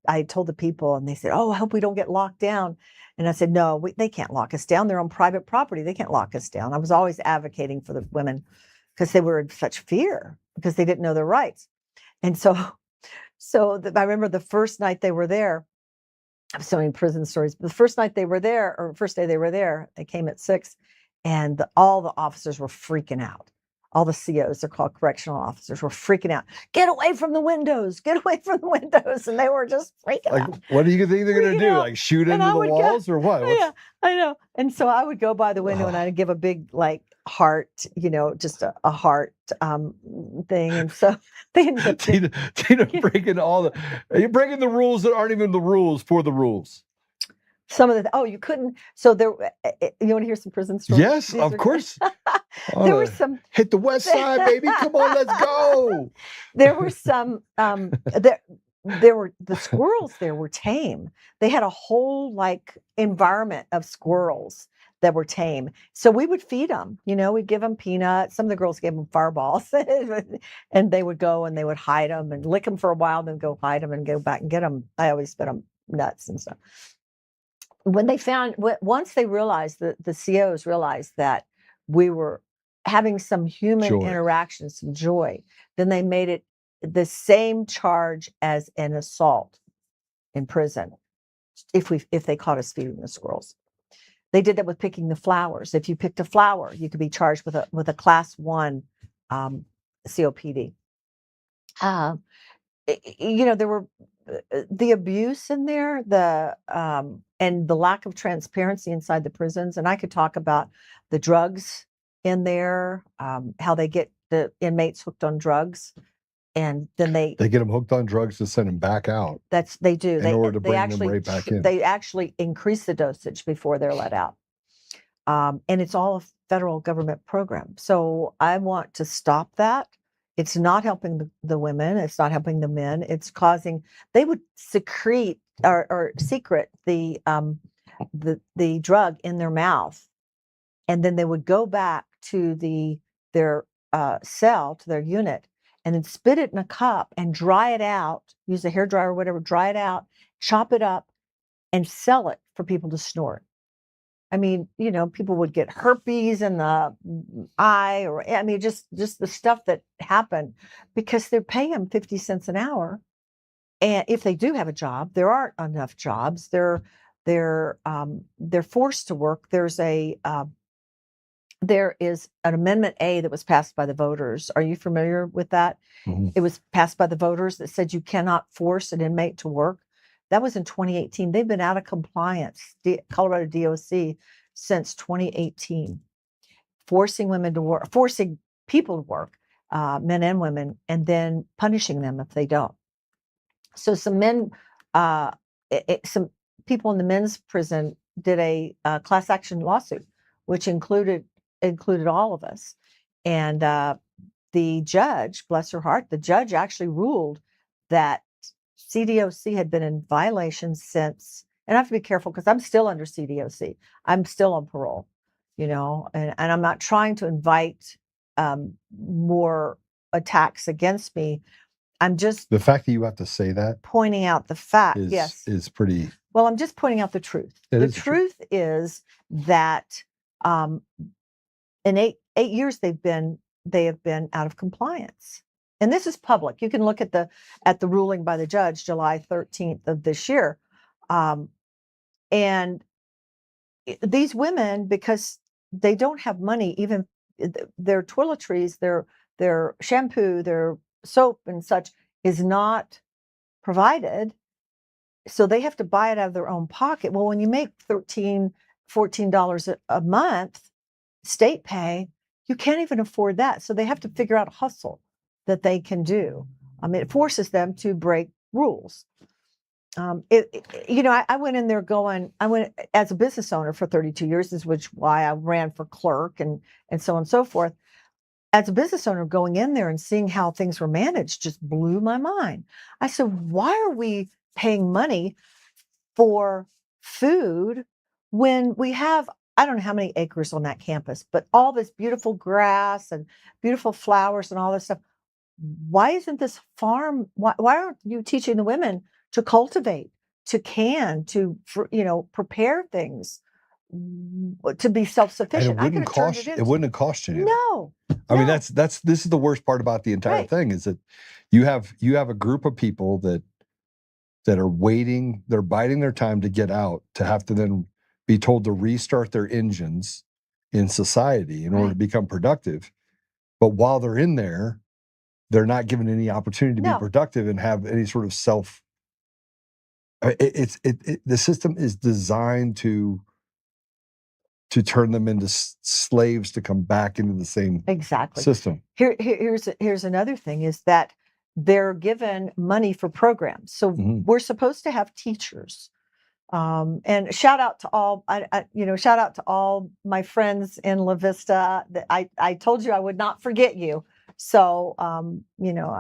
I told the people, and they said, "Oh, I hope we don't get locked down." And I said, "No, they can't lock us down. They're on private property. They can't lock us down." I was always advocating for the women because they were in such fear because they didn't know their rights. And so I remember the first night they were there. I have so many prison stories. But the first night they were there, or first day they were there, they came at 6, and all the officers were freaking out. All the COs, they're called correctional officers, were freaking out. Get away from the windows! Get away from the windows! And they were just freaking out. What do you think they're going to do? Like shoot into the walls or what? Yeah, I know. And so I would go by the window and I'd give a big heart, just a heart thing. And so they ended up Tina breaking you're breaking the rules that aren't even the rules for the rules. Some of you couldn't. So there, you want to hear some prison stories? Yes, of course. There were some. Hit the west side, baby. Come on, let's go. There were some. the squirrels there were tame. They had a whole like environment of squirrels that were tame. So we would feed them, we'd give them peanuts. Some of the girls gave them fireballs and they would go and they would hide them and lick them for a while, then go hide them and go back and get them. I always fed them nuts and stuff. When they once they realized that the COs realized that we were having some human Joy. interaction, some joy, then they made it the same charge as an assault in prison if they caught us feeding the squirrels. They did that with picking the flowers. If you picked a flower, you could be charged with a class 1 COPD. There were the abuse in there, and the lack of transparency inside the prisons. And I could talk about the drugs in there, how they get the inmates hooked on drugs, and then they get them hooked on drugs to send them back out. They do. In order to bring them right back in. They actually increase the dosage before they're let out. And it's all a federal government program. So I want to stop that. It's not helping the women. It's not helping the men. It's causing, they would secrete or secret the drug in their mouth. And then they would go back to their cell, to their unit, and then spit it in a cup and dry it out, use a hairdryer or whatever, dry it out, chop it up, and sell it for people to snort. I mean, people would get herpes in the eye, or just the stuff that happened because they're paying them 50 cents an hour. And if they do have a job, there aren't enough jobs. They're forced to work. There is an Amendment A that was passed by the voters. Are you familiar with that? Mm-hmm. It was passed by the voters that said you cannot force an inmate to work. That was in 2018. They've been out of compliance, Colorado DOC, since 2018, forcing women to work, forcing people to work, men and women, and then punishing them if they don't. So some men, some people in the men's prison did a class action lawsuit, which included all of us. And the judge, bless her heart, the judge actually ruled that CDOC had been in violation since, and I have to be careful because I'm still under CDOC. I'm still on parole, and I'm not trying to invite more attacks against me. I'm just the fact that you have to say that pointing out the fact. Is pretty. Well, I'm just pointing out the truth. The truth is that in eight years they have been out of compliance. And this is public. You can look at the ruling by the judge, July 13th of this year. And these women, because they don't have money, even their toiletries, their shampoo, their soap and such is not provided. So they have to buy it out of their own pocket. Well, when you make $13, $14 a month, state pay, you can't even afford that. So they have to figure out a hustle that they can do. It forces them to break rules. I went in there I went as a business owner for 32 years, why I ran for clerk and so on and so forth. As a business owner, going in there and seeing how things were managed just blew my mind. I said, why are we paying money for food when we have, I don't know how many acres on that campus, but all this beautiful grass and beautiful flowers and all this stuff. Why isn't this farm? Why aren't you teaching the women to cultivate, to can, to prepare things, to be self-sufficient? And it wouldn't have cost you. No. I mean, this is the worst part about the entire thing is that you have a group of people that are waiting, they're biding their time to get out, to have to then be told to restart their engines in society in order to become productive. But while they're in there, they're not given any opportunity to be productive and have any sort of self. The system is designed to turn them into slaves to come back into the same system. Here's another thing is that they're given money for programs. So we're supposed to have teachers. And shout out to all, shout out to all my friends in La Vista. I told you I would not forget you. So, I'm their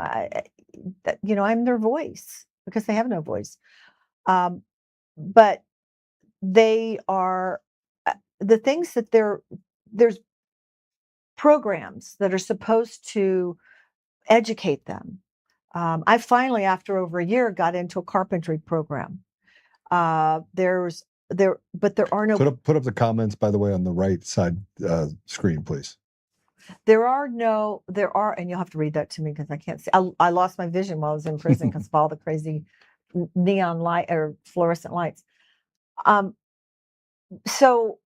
voice. because they have no voice. But they are the things that there's programs that are supposed to educate them. I finally, after over a year, got into a carpentry program. But there are no. Put up the comments, by the way, on the right side screen, please. There are, and you'll have to read that to me because I can't see. I lost my vision while I was in prison because of all the crazy neon light or fluorescent lights. So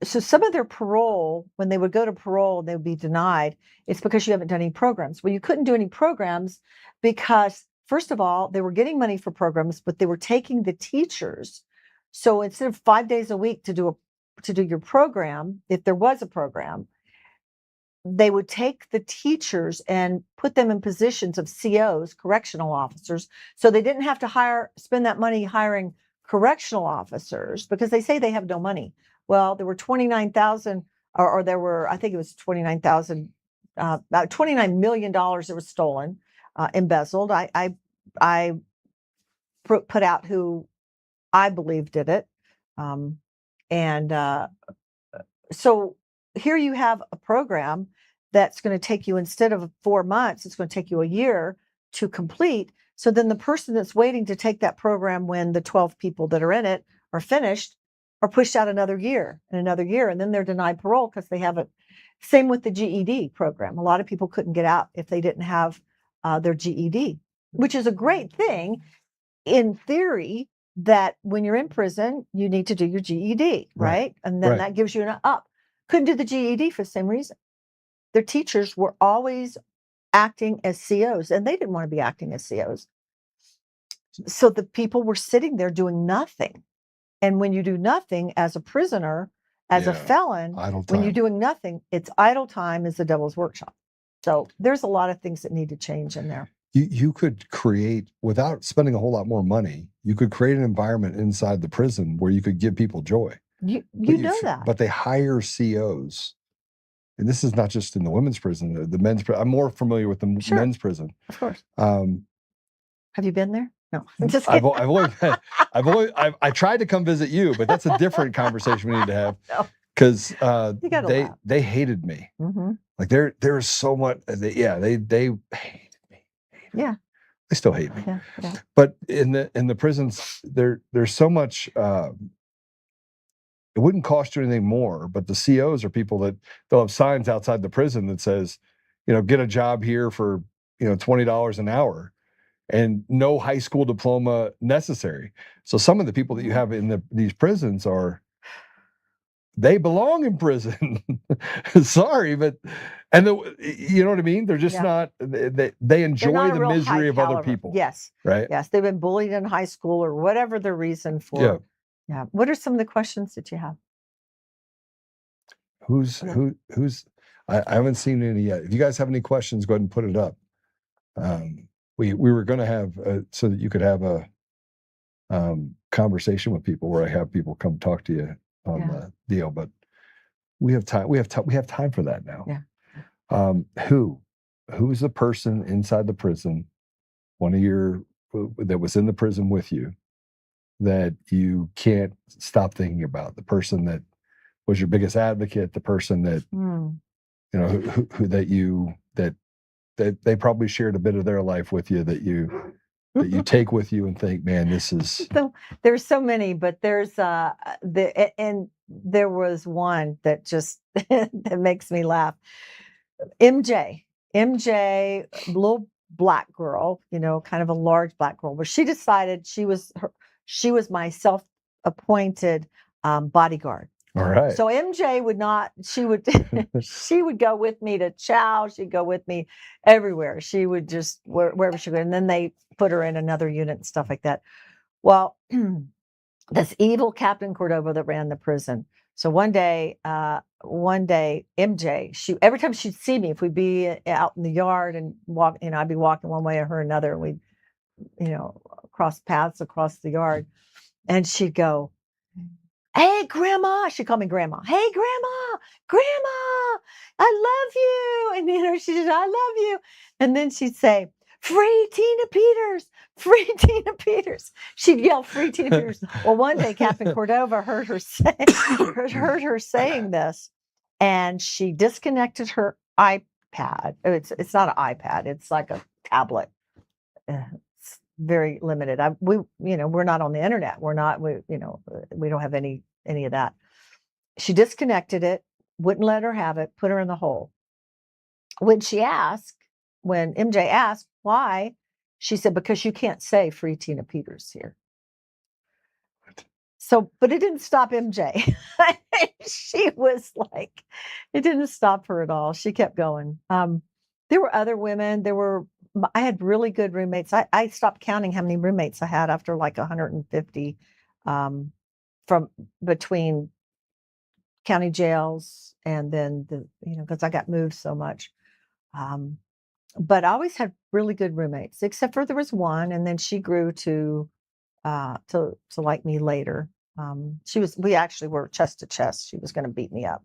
so some of their parole, when they would go to parole, they would be denied. It's because you haven't done any programs. Well, you couldn't do any programs because, first of all, they were getting money for programs, but they were taking the teachers. So instead of 5 days a week to do your program, if there was a program, they would take the teachers and put them in positions of COs, correctional officers. So they didn't have to spend that money hiring correctional officers because they say they have no money. Well, there were 29,000, or there were, I think it was 29,000, about $29 million that was stolen, embezzled. I put out who I believe did it. So here you have a program that's going to take you, instead of 4 months, it's going to take you a year to complete. So then the person that's waiting to take that program when the 12 people that are in it are finished are pushed out another year, and then they're denied parole because they haven't. Same with the GED program. A lot of people couldn't get out if they didn't have their GED, which is a great thing in theory, that when you're in prison, you need to do your GED, right? And then that gives you an up. Couldn't do the GED for the same reason. Their teachers were always acting as COs, and they didn't want to be acting as COs. So the people were sitting there doing nothing. And when you do nothing as a prisoner, as a felon, when you're doing nothing, it's idle time is the devil's workshop. So there's a lot of things that need to change in there. You could create, without spending a whole lot more money, you could create an environment inside the prison where you could give people joy. You know that. But they hire COs. And this is not just in the women's prison, the men's prison. I'm more familiar with the men's prison. Of course. Have you been there? No. I'm just kidding. I tried to come visit you, but that's a different conversation we need to have. Because they hated me. Mm-hmm. Like there's so much. They hated me. Yeah. They still hate me. Yeah. But in the prisons, there's so much. It wouldn't cost you anything more, but the COs are people that they'll have signs outside the prison that says, get a job here for $20 an hour, and no high school diploma necessary. So some of the people that you have in these prisons they belong in prison. Sorry, but you know what I mean? They're just not. They enjoy the misery of other people. Yes. Right. Yes, they've been bullied in high school or whatever the reason for. Yeah. Yeah. What are some of the questions that you have? I haven't seen any yet. If you guys have any questions, go ahead and put it up. We were going to have so that you could have a conversation with people where I have people come talk to you on the deal, but we have time. We have time for that now. Yeah. Who's the person inside the prison, one of your that was in the prison with you, that you can't stop thinking about? The person that was your biggest advocate, the person that that they probably shared a bit of their life with you, that you take with you and think, man, this is. So there's so many, but there's there was one that just that makes me laugh. MJ, little black girl, kind of a large black girl, but she decided she was my self-appointed bodyguard. All right. So MJ she would go with me to chow. She'd go with me everywhere. She would just wherever she would. And then they put her in another unit and stuff like that. Well, this evil Captain Cordova that ran the prison. So one day, MJ, every time she'd see me, if we'd be out in the yard and walk, I'd be walking one way or her another, and we'd, cross paths across the yard, and she'd go, "Hey, Grandma," she'd call me Grandma. "Hey, Grandma, I love you." And she said, "I love you." And then she'd say, free Tina Peters, free Tina Peters. She'd yell, free Tina Peters. Well, one day Captain Cordova heard her saying this, and she disconnected her iPad. It's not an iPad. It's like a tablet. It's very limited. We're not on the internet. We don't have any of that. She disconnected it, wouldn't let her have it, put her in the hole. When MJ asked why, she said, because you can't say free Tina Peters here. So, but it didn't stop MJ. She was like, it didn't stop her at all. She kept going. There were other women. I had really good roommates. I stopped counting how many roommates I had after like 150 from between county jails and then because I got moved so much. But I always had really good roommates, except for there was one, and then she grew to like me later. We actually were chest to chest. She was going to beat me up,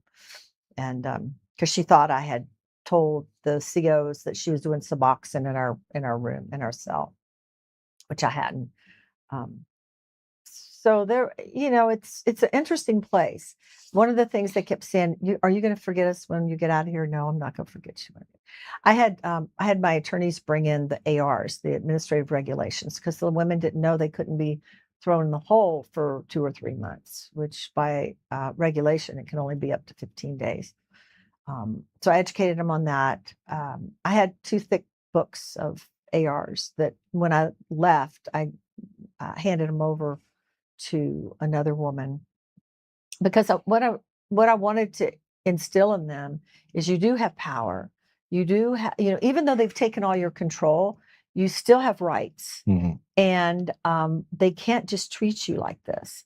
and because she thought I had told the COs that she was doing Suboxone in our room, in our cell, which I hadn't. So there, it's an interesting place. One of the things they kept saying, "Are you going to forget us when you get out of here?" No, I'm not going to forget you. I had my attorneys bring in the ARs, the administrative regulations, because the women didn't know they couldn't be thrown in the hole for 2 or 3 months, which by regulation it can only be up to 15 days. So I educated them on that. I had 2 thick books of ARs that when I left, I handed them over to another woman, because what I wanted to instill in them is you do have power. You do have, even though they've taken all your control, you still have rights. Mm-hmm. And they can't just treat you like this.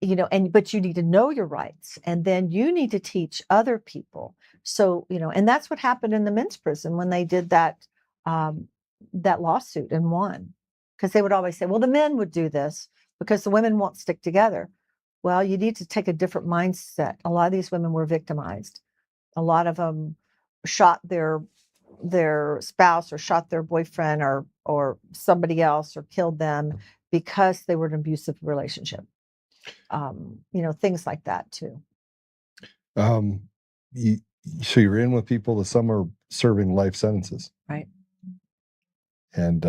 But you need to know your rights, and then you need to teach other people. So, and that's what happened in the men's prison when they did that lawsuit and won, because they would always say, well, the men would do this because the women won't stick together. Well, you need to take a different mindset. A lot of these women were victimized. A lot of them shot their spouse or shot their boyfriend or somebody else or killed them because they were in an abusive relationship. Things like that too. So you're in with people that some are serving life sentences, right? And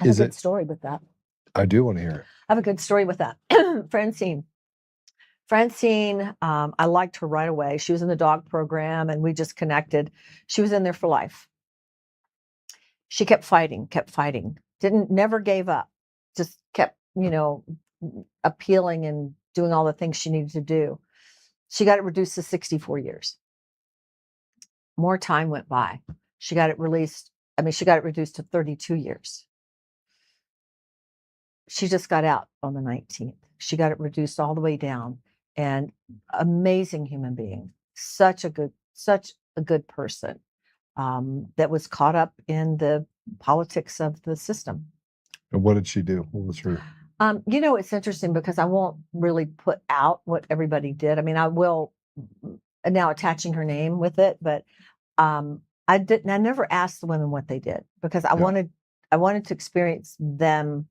I have a good story with that. I do want to hear it. I have a good story with that. Francine, I liked her right away. She was in the dog program and we just connected. She was in there for life. She kept fighting, never gave up, just kept, appealing and doing all the things she needed to do. She got it reduced to 64 years. More time went by. She got it reduced to 32 years. She just got out on the 19th. She got it reduced all the way down. And amazing human being, such a good person, that was caught up in the politics of the system. And what did she do? What was her? It's interesting because I won't really put out what everybody did. I mean, I will now attaching her name with it, but I never asked the women what they did because I wanted to experience them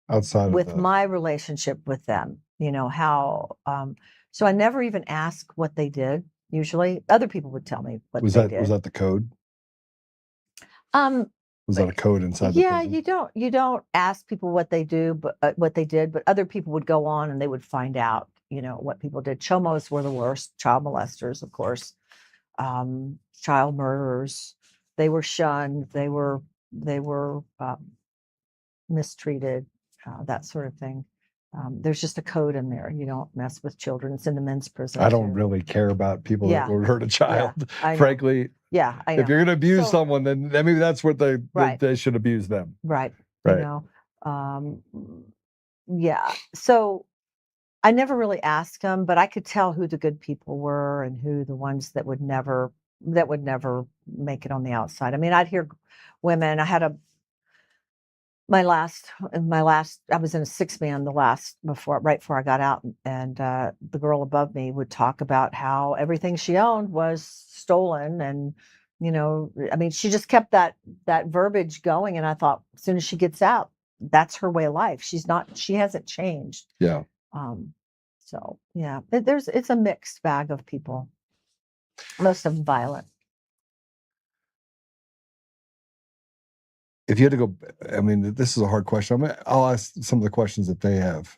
outside with my relationship with them, how, so I never even asked what they did. Usually other people would tell me what they did. Was that the code? Was that a code inside the prison? you don't ask people what they do, but what they did, but other people would go on and they would find out, what people did. Chomos were the worst, child molesters, of course, child murderers. They were shunned. They were mistreated, that sort of thing. There's just a code in there. You don't mess with children. It's in the men's prison. I don't really care about people that would hurt a child. Frankly, I know. If you're going to abuse someone, then maybe that's what they should abuse them. Right. Right. So I never really asked them, but I could tell who the good people were and who the ones that would never make it on the outside. I mean, I'd hear women. I had my last, I was in a 6-man right before I got out, and the girl above me would talk about how everything she owned was stolen, and I mean, she just kept that verbiage going, and I thought, as soon as she gets out, that's her way of life. She hasn't changed. Yeah. So yeah, it's a mixed bag of people. Most of them violent. If you had to go, I mean, this is a hard question. I'll ask some of the questions that they have.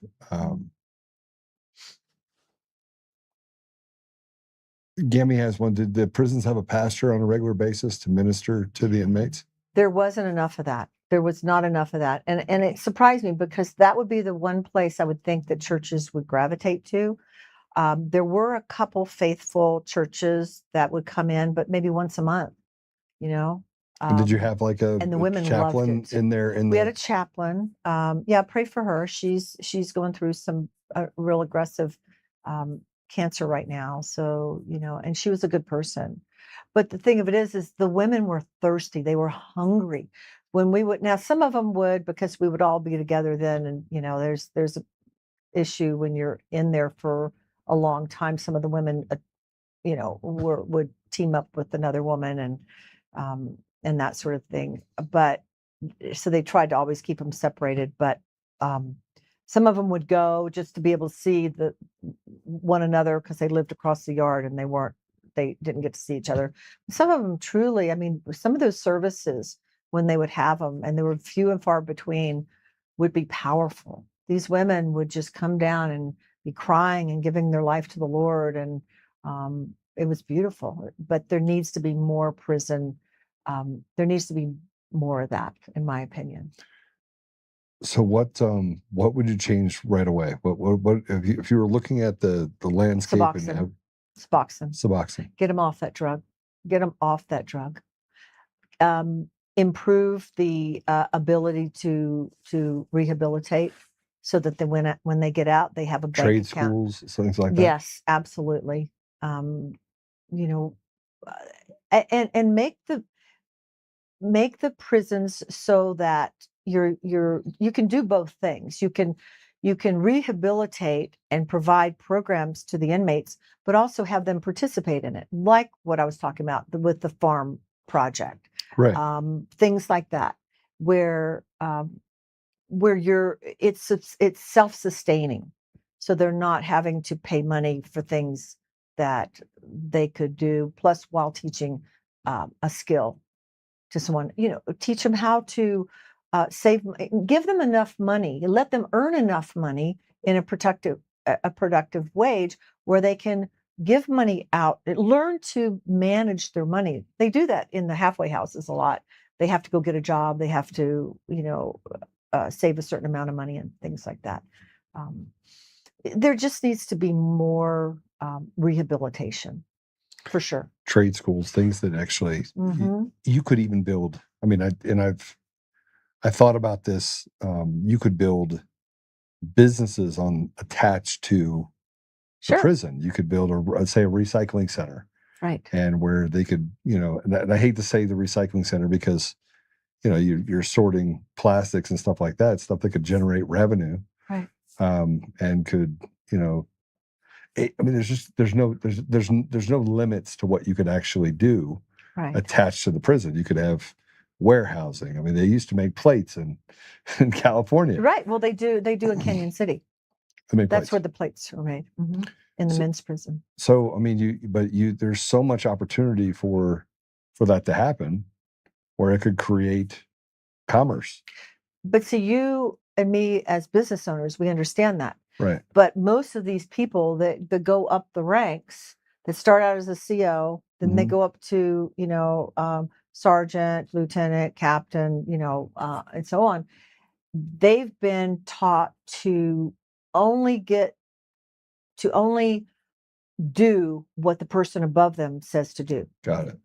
Gammy has one. Did the prisons have a pastor on a regular basis to minister to the inmates? There wasn't enough of that. There was not enough of that. And it surprised me, because that would be the one place I would think that churches would gravitate to. There were a couple faithful churches that would come in, but maybe once a month, And did you have like and the women loved chaplain it. in there? We had a chaplain. Yeah, pray for her. She's going through some real aggressive cancer right now. So, and she was a good person. But the thing of it is the women were thirsty. They were hungry. Now some of them would, because we would all be together then. And, there's an issue when you're in there for a long time. Some of the women, would team up with another woman and that sort of thing. But so they tried to always keep them separated, but some of them would go just to be able to see one another, because they lived across the yard and they didn't get to see each other. Some of them truly, I mean, some of those services, when they would have them, and they were few and far between, would be powerful. These women would just come down and be crying and giving their life to the Lord. And it was beautiful, but there needs to be more prison. There needs to be more of that, in my opinion. So what would you change right away? What if you were looking at the landscape? Suboxone. Get them off that drug. Improve the ability to rehabilitate, so that when they get out, they have a bank trade account. Schools, things like that. Yes, absolutely. And make the prisons so that you can do both things. You can rehabilitate and provide programs to the inmates, but also have them participate in it, like what I was talking about with the farm project. Right. Things like that, where it's self-sustaining, so they're not having to pay money for things that they could do, plus while teaching a skill to someone. Teach them how to save, give them enough money, let them earn enough money in a productive wage, where they can give money out, learn to manage their money. They do that in the halfway houses a lot. They have to go get a job. They have to, save a certain amount of money and things like that. There just needs to be more rehabilitation, for sure. Trade schools, things that actually you could even build. I mean, I thought about this. You could build businesses attached to the prison. You could build say a recycling center, right? And where they could, and I hate to say the recycling center, because you're sorting plastics and stuff like that, stuff that could generate revenue, right? And could, I mean, there's no limits to what you could actually do, right, attached to the prison. You could have warehousing. I mean, they used to make plates in California, right? Well, they do in Canyon City. That's where the plates are made, in the men's prison. So I mean, there's so much opportunity for that to happen, where it could create commerce. But see, you and me as business owners, we understand that. Right. But most of these people that go up the ranks, that start out as a CO, then they go up to, sergeant, lieutenant, captain, and so on. They've been taught to only do what the person above them says to do. Got it.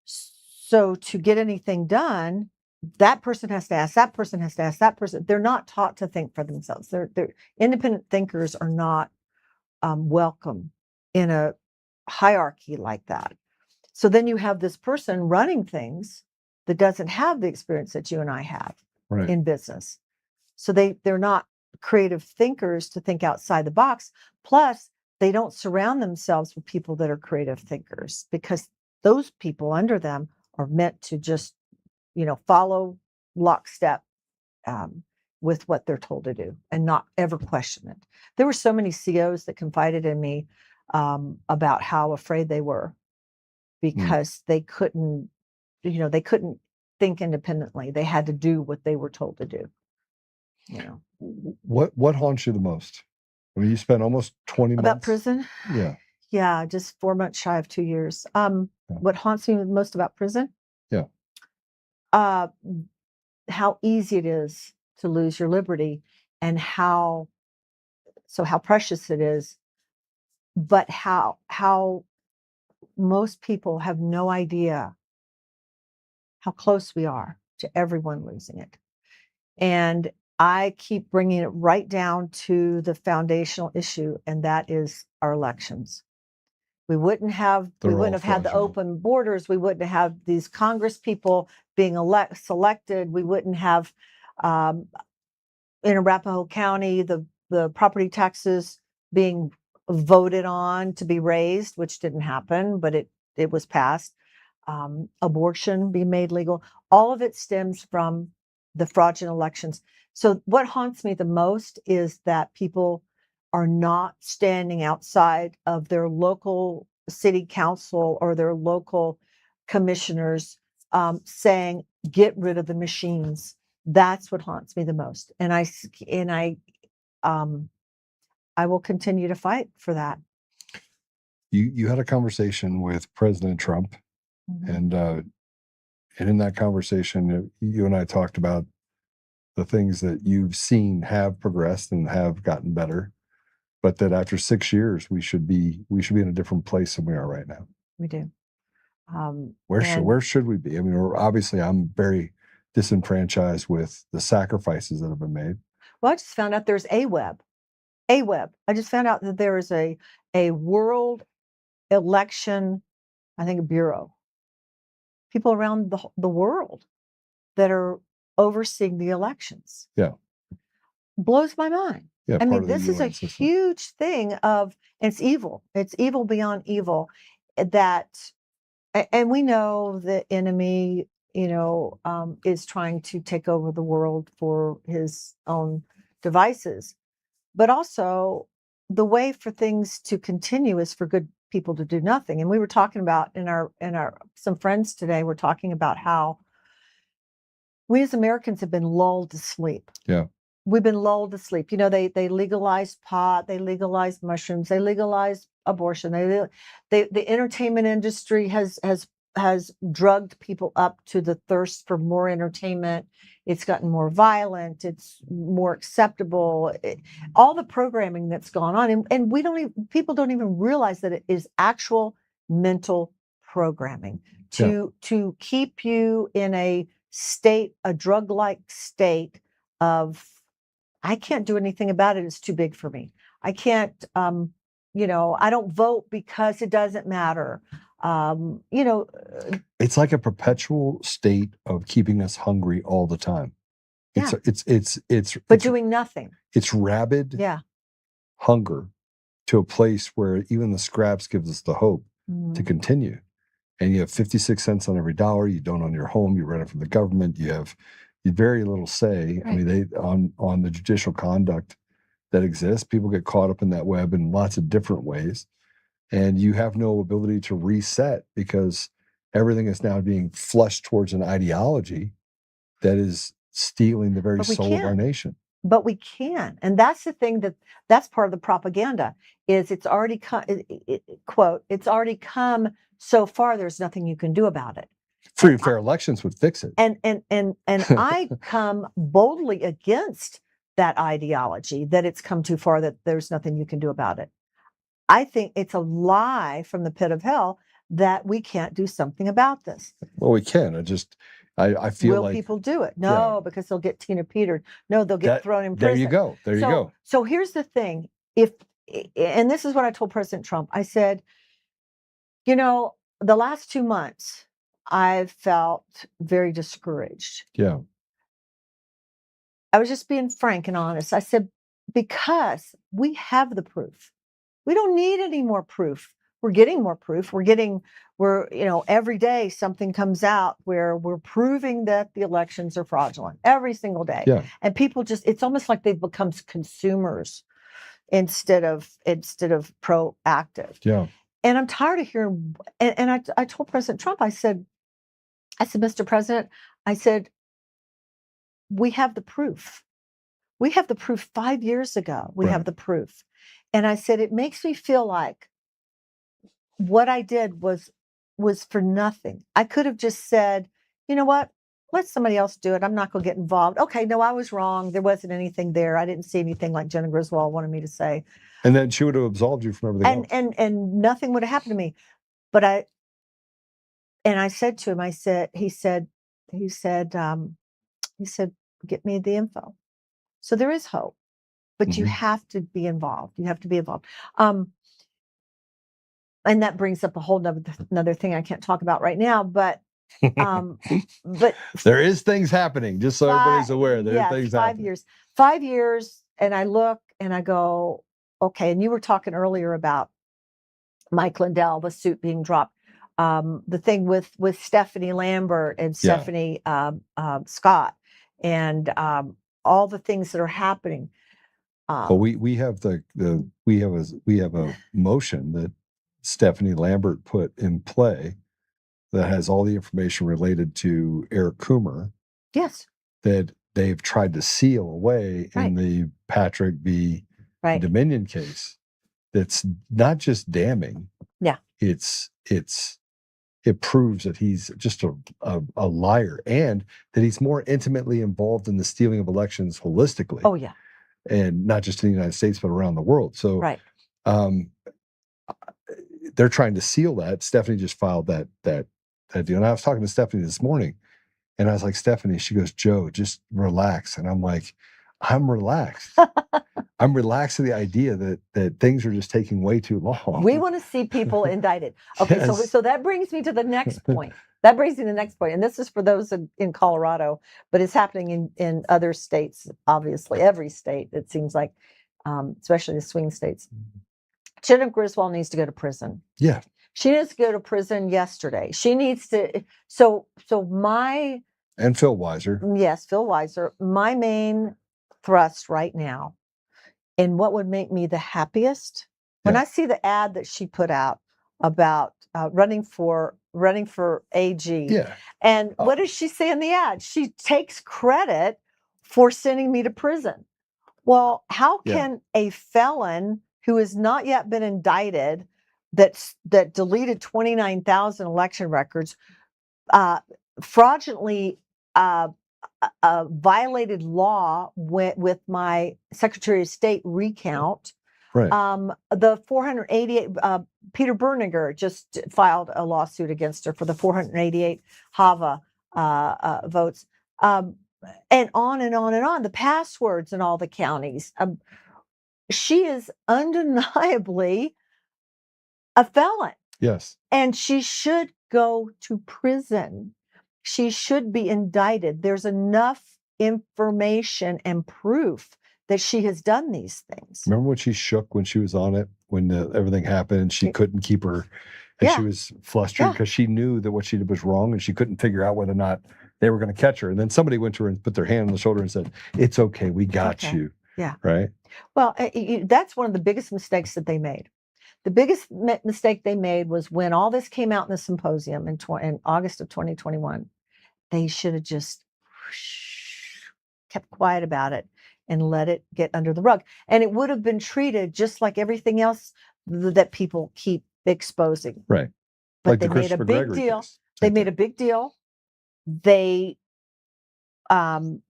So to get anything done, that person has to ask, that person has to ask, that person. They're not taught to think for themselves. They're independent thinkers are not welcome in a hierarchy like that. So then you have this person running things that doesn't have the experience that you and I have. Right. in business. So they're not creative thinkers to think outside the box. Plus, they don't surround themselves with people that are creative thinkers, because those people under them are meant to just, follow lockstep with what they're told to do and not ever question it. There were so many CEOs that confided in me about how afraid they were because they couldn't think independently. They had to do what they were told to do. What haunts you the most? I mean, you spent almost 20 months. About prison? Yeah. Yeah, just 4 months shy of 2 years. What haunts me the most about prison? Yeah. How easy it is to lose your liberty, and how precious it is, but how most people have no idea how close we are to everyone losing it. And I keep bringing it right down to the foundational issue, and that is our elections. We wouldn't have had the fraudulent. open borders. We wouldn't have these Congress people being selected. We wouldn't have in Arapahoe County the property taxes being voted on to be raised, which didn't happen, but it was passed. Abortion being made legal. All of it stems from the fraudulent elections. So what haunts me the most is that people are not standing outside of their local city council or their local commissioners saying, get rid of the machines. That's what haunts me the most. And I will continue to fight for that. You had a conversation with President Trump, Mhm. and in that conversation, you and I talked about the things that you've seen have progressed and have gotten better, but that after 6 years, we should be in a different place than we are right now. We do. Where should we be? I mean, obviously, I'm very disenfranchised with the sacrifices that have been made. Well, I just found out there's AWeb. I just found out that there is a world election, I think, a bureau. People around the world that are overseeing the elections. Yeah. Blows my mind. Yeah, I mean, part of the this is a UN system. huge thing and it's evil. It's evil beyond evil and we know the enemy, is trying to take over the world for his own devices. But also, the way for things to continue is for good people to do nothing. And we were talking about in our some friends today were talking about how we as Americans have been lulled to sleep. Yeah. We've been lulled to sleep. They legalized pot, they legalized mushrooms, they legalized abortion. The entertainment industry has drugged people up to the thirst for more entertainment. It's gotten more violent. It's more acceptable. All the programming that's gone on, and people don't even realize that it is actual mental programming to keep you in a drug-like state of, I can't do anything about it. It's too big for me. I can't, I don't vote because it doesn't matter. It's like a perpetual state of keeping us hungry all the time. It's doing nothing. It's rabid hunger to a place where even the scraps gives us the hope to continue. And you have 56 cents on every dollar. You don't own your home. You rent it from the government. You have very little say. Right. I mean, on the judicial conduct that exists, people get caught up in that web in lots of different ways. And you have no ability to reset because everything is now being flushed towards an ideology that is stealing the very soul of our nation. But we can. And that's the thing that's part of the propaganda is it's already come, quote, it's already come so far, there's nothing you can do about it. Free and fair elections would fix it. And I come boldly against that ideology that it's come too far, that there's nothing you can do about it. I think it's a lie from the pit of hell that we can't do something about this. Well, we can. I feel Will like people do it? No, because they'll get Tina Petered. No, they'll get thrown in prison. There you go. There you go. So here's the thing. And this is what I told President Trump. I said, the last 2 months, I've felt very discouraged. Yeah. I was just being frank and honest. I said, because we have the proof. We don't need any more proof. We're getting more proof. Every day something comes out where we're proving that the elections are fraudulent every single day. Yeah. And people it's almost like they've become consumers instead of proactive. Yeah. And I'm tired of hearing, and I told President Trump, I said, Mr. President, I said, we have the proof. We have the proof 5 years ago. We have the proof. And I said, it makes me feel like what I did was for nothing. I could have just said, you know what? Let somebody else do it. I'm not going to get involved. Okay, no, I was wrong. There wasn't anything there. I didn't see anything like Jenna Griswold wanted me to say. And then she would have absolved you from everything else. And nothing would have happened to me. But I said to him, he said, get me the info. So there is hope, but you have to be involved. You have to be involved. And that brings up a whole another thing I can't talk about right now, but there is things happening, just so everybody's aware. There are things happening. 5 years. And I look and I go, okay. And you were talking earlier about Mike Lindell, the suit being dropped. The thing with Stephanie Lambert and Stephanie Scott, and all the things that are happening. Well, we have a motion that Stephanie Lambert put in play that has all the information related to Eric Coomer. Yes. That they've tried to seal away in the Patrick v. Dominion case. That's not just damning. Yeah. It proves that he's just a liar, and that he's more intimately involved in the stealing of elections holistically. Oh yeah. And not just in the United States, but around the world. So they're trying to seal that. Stephanie just filed that deal. And I was talking to Stephanie this morning, and I was like, Stephanie, she goes, Joe, just relax. And I'm like, I'm relaxed. I'm relaxed to the idea that things are just taking way too long. We want to see people indicted. Okay, Yes. so that brings me to the next point. And this is for those in Colorado, but it's happening in other states, obviously, every state, it seems like, especially the swing states. Jenna Griswold needs to go to prison. Yeah. She needs to go to prison yesterday. She needs to, and Phil Weiser. Yes, Phil Weiser. My main thrust right now, and what would make me the happiest, when I see the ad that she put out about running for AG. Yeah. And what does she say in the ad? She takes credit for sending me to prison. Well, how can a felon who has not yet been indicted, that deleted 29,000 election records, fraudulently violated law with my Secretary of State recount. Right. The 488, Peter Berninger just filed a lawsuit against her for the 488 HAVA votes. And on and on and on. The passwords in all the counties. She is undeniably a felon. Yes. And she should go to prison. She should be indicted. There's enough information and proof that she has done these things. Remember when she shook when she was on it, when everything happened, and she couldn't keep her, and she was flustered because she knew that what she did was wrong, and she couldn't figure out whether or not they were going to catch her. And then somebody went to her and put their hand on the shoulder and said, "It's okay, we got you." Yeah. Right. Well, that's one of the biggest mistakes that they made. The biggest mistake they made was when all this came out in the symposium in August of 2021. They should have just kept quiet about it and let it get under the rug. And it would have been treated just like everything else that people keep exposing. Right. But Like they made a big deal. They made a big deal. They came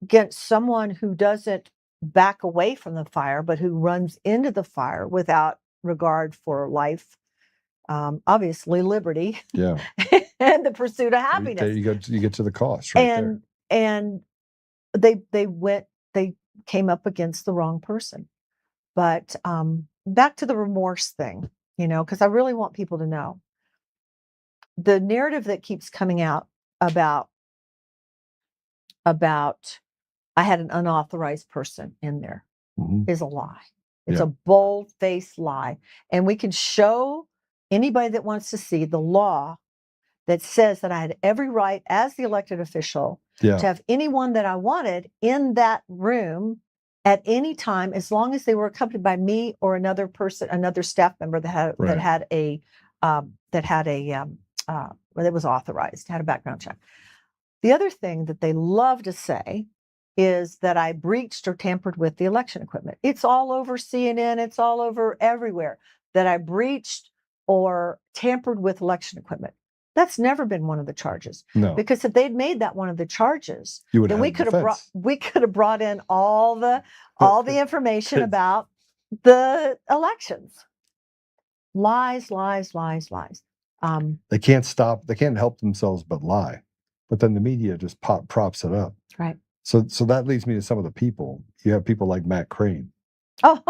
against someone who doesn't back away from the fire, but who runs into the fire without regard for life, obviously liberty, and the pursuit of happiness. There you go. You get to the cost, right? And they came up against the wrong person. But back to the remorse thing, because I really want people to know the narrative that keeps coming out about I had an unauthorized person in there Mhm. is a lie. It's Yeah. a bold-faced lie. And we can show anybody that wants to see the law that says that I had every right as the elected official Yeah. to have anyone that I wanted in that room at any time, as long as they were accompanied by me or another person, another staff member that had Right. that was authorized, had a background check. The other thing that they love to say is that I breached or tampered with the election equipment. It's all over CNN, it's all over everywhere that I breached or tampered with election equipment. That's never been one of the charges. No. Because if they'd made that one of the charges, You would then have we could have defense. brought in all the information about the elections. Lies, lies, lies, lies. They can't help themselves but lie. But then the media just props it up. Right. So that leads me to some of the people. You have people like Matt Crane. Oh,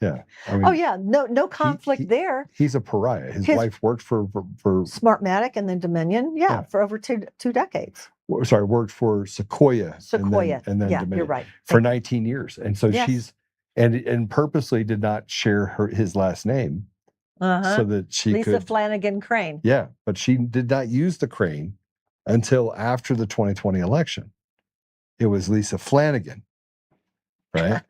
Yeah. I mean, oh yeah. No conflict there. He's a pariah. His His- wife worked for Smartmatic and then Dominion. Yeah, Yeah. for over two decades. worked for Sequoia. Sequoia. And then yeah, Dominion you're right. for 19 years. And so Yes. she's and purposely did not share his last name so that she Lisa could. Flanagan Crane. Yeah, but she did not use the Crane until after the 2020 election. It was Lisa Flanagan, right?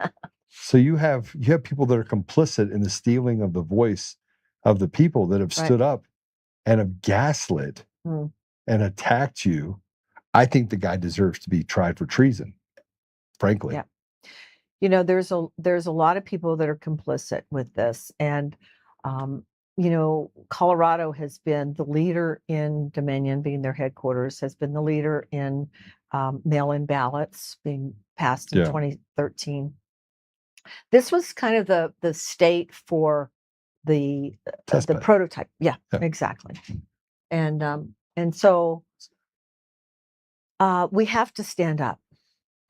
So you have people that are complicit in the stealing of the voice of the people that have stood up and have gaslit and attacked you. I think the guy deserves to be tried for treason, frankly. Yeah. You know, there's a lot of people that are complicit with this, and you know, Colorado has been the leader in Dominion being their headquarters, has been the leader in mail-in ballots being passed in 2013. This was kind of the state for the prototype. Yeah, exactly. And so we have to stand up.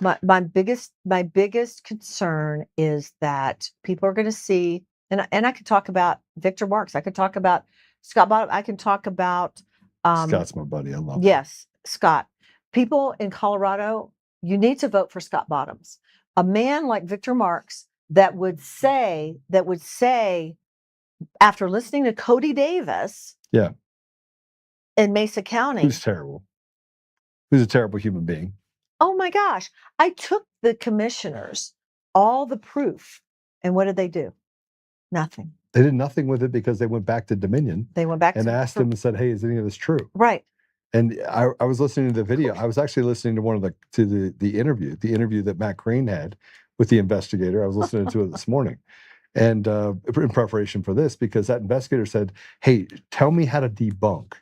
My biggest concern is that people are going to see, and I could talk about Victor Marks. I could talk about Scott Bottom. I can talk about Scott's my buddy. I love him. Yes, Scott. People in Colorado, you need to vote for Scott Bottoms. A man like Victor Marks that would say after listening to Cody Davis in Mesa County, Who's terrible. Who's a terrible human being. Oh my gosh, I took the commissioners all the proof, and what did they do? Nothing. They did nothing with it because they went back to Dominion. They went back and asked him and said, "Hey, is any of this true?" Right. And I was listening to the video. I was actually listening to one of the interview that Matt Crane had with the investigator. I was listening to it this morning, and in preparation for this, because that investigator said, "Hey, tell me how to debunk.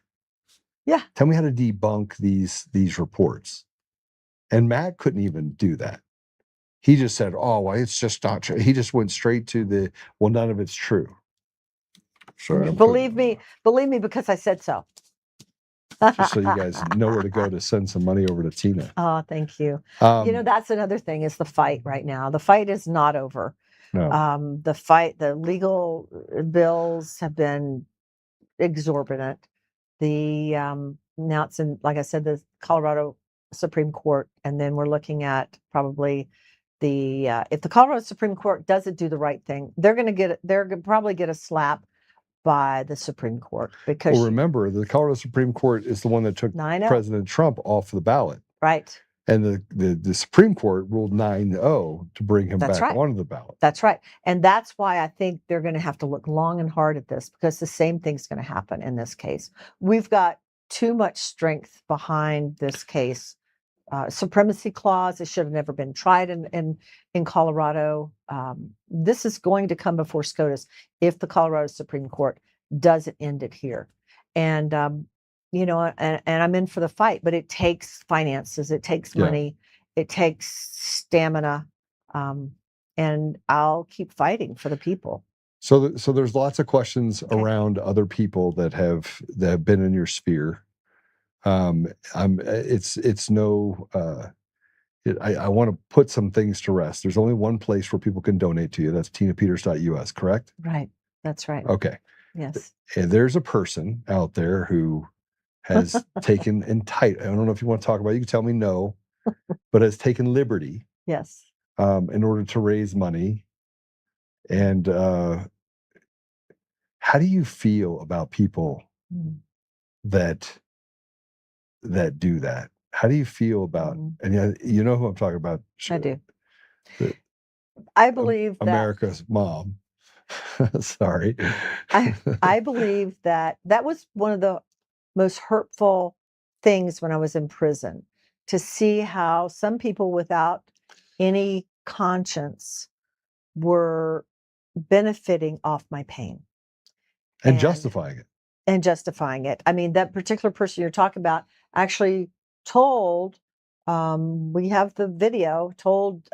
Yeah. Tell me how to debunk these reports." And Matt couldn't even do that. He just said, "Oh, well, it's just not true." He just went straight to none of it's true. Sure. Believe me, because I said so. Just so you guys know where to go to send some money over to Tina. Oh, thank you. You know, that's another thing is the fight right now. The fight is not over. No. The legal bills have been exorbitant. Now it's in, like I said, the Colorado Supreme Court, and then we're looking at probably if the Colorado Supreme Court doesn't do the right thing, they're going to probably get a slap by the Supreme Court, because remember, the Colorado Supreme Court is the one that took President Trump off the ballot. Right. And the Supreme Court ruled 9-0 to bring him back onto the ballot. That's right. And that's why I think they're going to have to look long and hard at this, because the same thing's going to happen in this case. We've got too much strength behind this case. Supremacy clause, it should have never been tried in Colorado. This is going to come before SCOTUS if the Colorado Supreme Court doesn't end it here. And you know, and I'm in for the fight, but it takes finances, it takes money, it takes stamina, and I'll keep fighting for the people. So there's lots of questions around other people that have been in your sphere. I want to put some things to rest. There's only one place where people can donate to you. That's tinapeters.us, correct? Right. That's right. Okay. Yes. And there's a person out there who has taken I don't know if you want to talk about it. You can tell me no. but has taken liberty Yes. in order to raise money. And how do you feel about people that do that? How do you feel about? And you know who I'm talking about? I do. The, I believe that America's mom. Sorry. I believe that was one of the most hurtful things when I was in prison, to see how some people without any conscience were benefiting off my pain and justifying it. And justifying it. I mean, that particular person you're talking about actually told, we have the video, told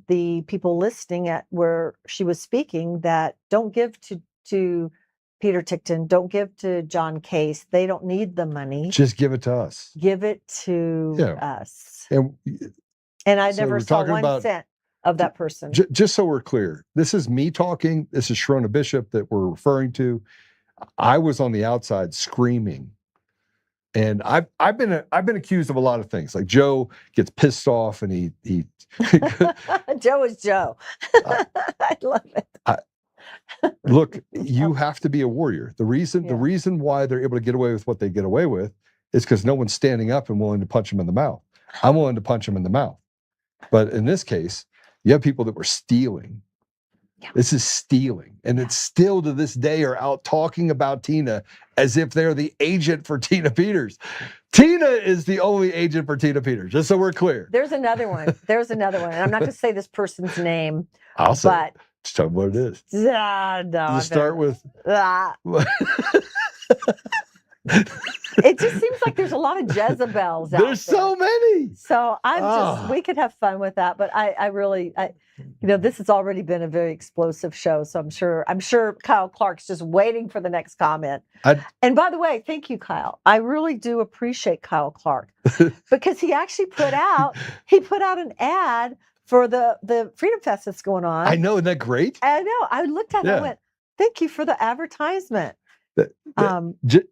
the people listening at where she was speaking that don't give to Peter Tickton, don't give to John Case. They don't need the money. Just give it to us. Give it to us. And I never saw 1 cent of that person. Just so we're clear, this is me talking. This is Sharona Bishop that we're referring to. I was on the outside screaming. And I've been accused of a lot of things. Like Joe gets pissed off and he Joe is Joe. I love it. Look, you have to be a warrior. The reason why they're able to get away with what they get away with is because no one's standing up and willing to punch them in the mouth. I'm willing to punch them in the mouth. But in this case, you have people that were stealing. Yeah. This is stealing. And it's still to this day are out talking about Tina as if they're the agent for Tina Peters. Tina is the only agent for Tina Peters, just so we're clear. There's another one. And I'm not going to say this person's name. I'll say it. Just tell me what it is. No. You start with... It just seems like there's a lot of Jezebels out there. There's so many. So we could have fun with that, but I really, this has already been a very explosive show. So I'm sure Kyle Clark's just waiting for the next comment. And by the way, thank you, Kyle. I really do appreciate Kyle Clark because he actually put out an ad for the Freedom Fest that's going on. I know, isn't that great? I know. I looked at it and went, thank you for the advertisement.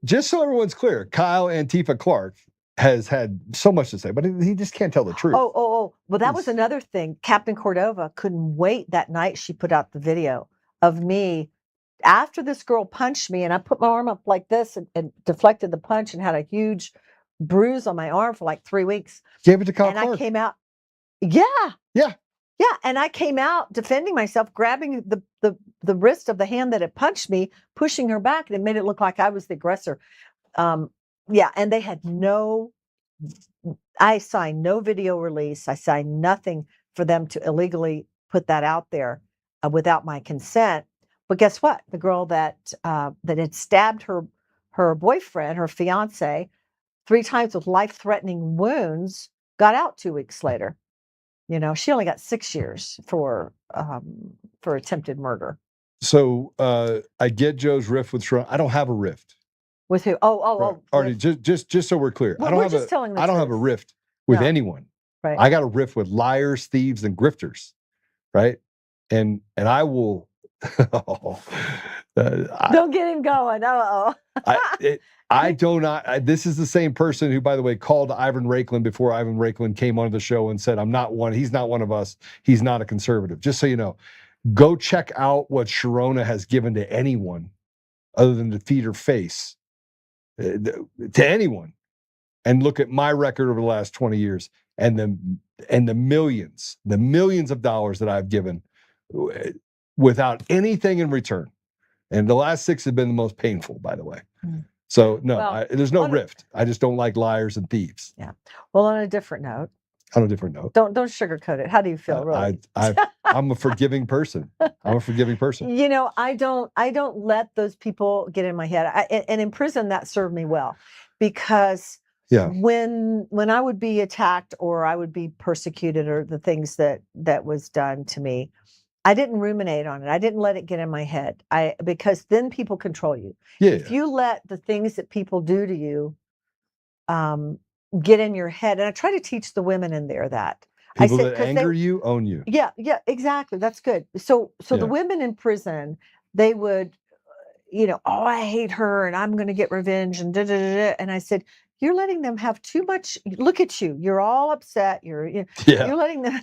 Just so everyone's clear, Kyle Antifa Clark has had so much to say, but he just can't tell the truth. Well, that was another thing. Captain Cordova couldn't wait that night. She put out the video of me after this girl punched me, and I put my arm up like this and deflected the punch and had a huge bruise on my arm for like 3 weeks. Gave it to Kyle Clark. And I came out. Yeah, and I came out defending myself, grabbing the wrist of the hand that had punched me, pushing her back, and it made it look like I was the aggressor. And they had I signed no video release. I signed nothing for them to illegally put that out there without my consent. But guess what? The girl that had stabbed her boyfriend, her fiance, 3 times with life-threatening wounds, got out 2 weeks later. She only got 6 years for attempted murder. So I get Joe's rift with Sharona. I don't have a rift. With who? Artie, just so we're clear. Well, I don't have a rift with anyone. Right. I got a rift with liars, thieves, and grifters. Right? And I will don't get him going. This is the same person who, by the way, called Ivan Raiklan before Ivan Raiklan came onto the show and said, he's not one of us. He's not a conservative. Just so you know, go check out what Sharona has given to anyone other than to feed her face, to anyone, and look at my record over the last 20 years and the millions of dollars that I've given without anything in return. And the last 6 have been the most painful, by the way. So no, there's no rift. I just don't like liars and thieves. Yeah. Well, on a different note. Don't sugarcoat it. How do you feel, really? I'm a forgiving person. I don't let those people get in my head. And in prison, that served me well, because when I would be attacked or I would be persecuted or the things that was done to me, I didn't ruminate on it. I didn't let it get in my head. Because then people control you. If you let the things that people do to you get in your head, and I try to teach the women in there that people that anger you own you. Yeah, exactly. That's good. So the women in prison, they would, I hate her and I'm going to get revenge and da da da. And I said, you're letting them have too much. Look at you. You're all upset. You're Yeah. letting them.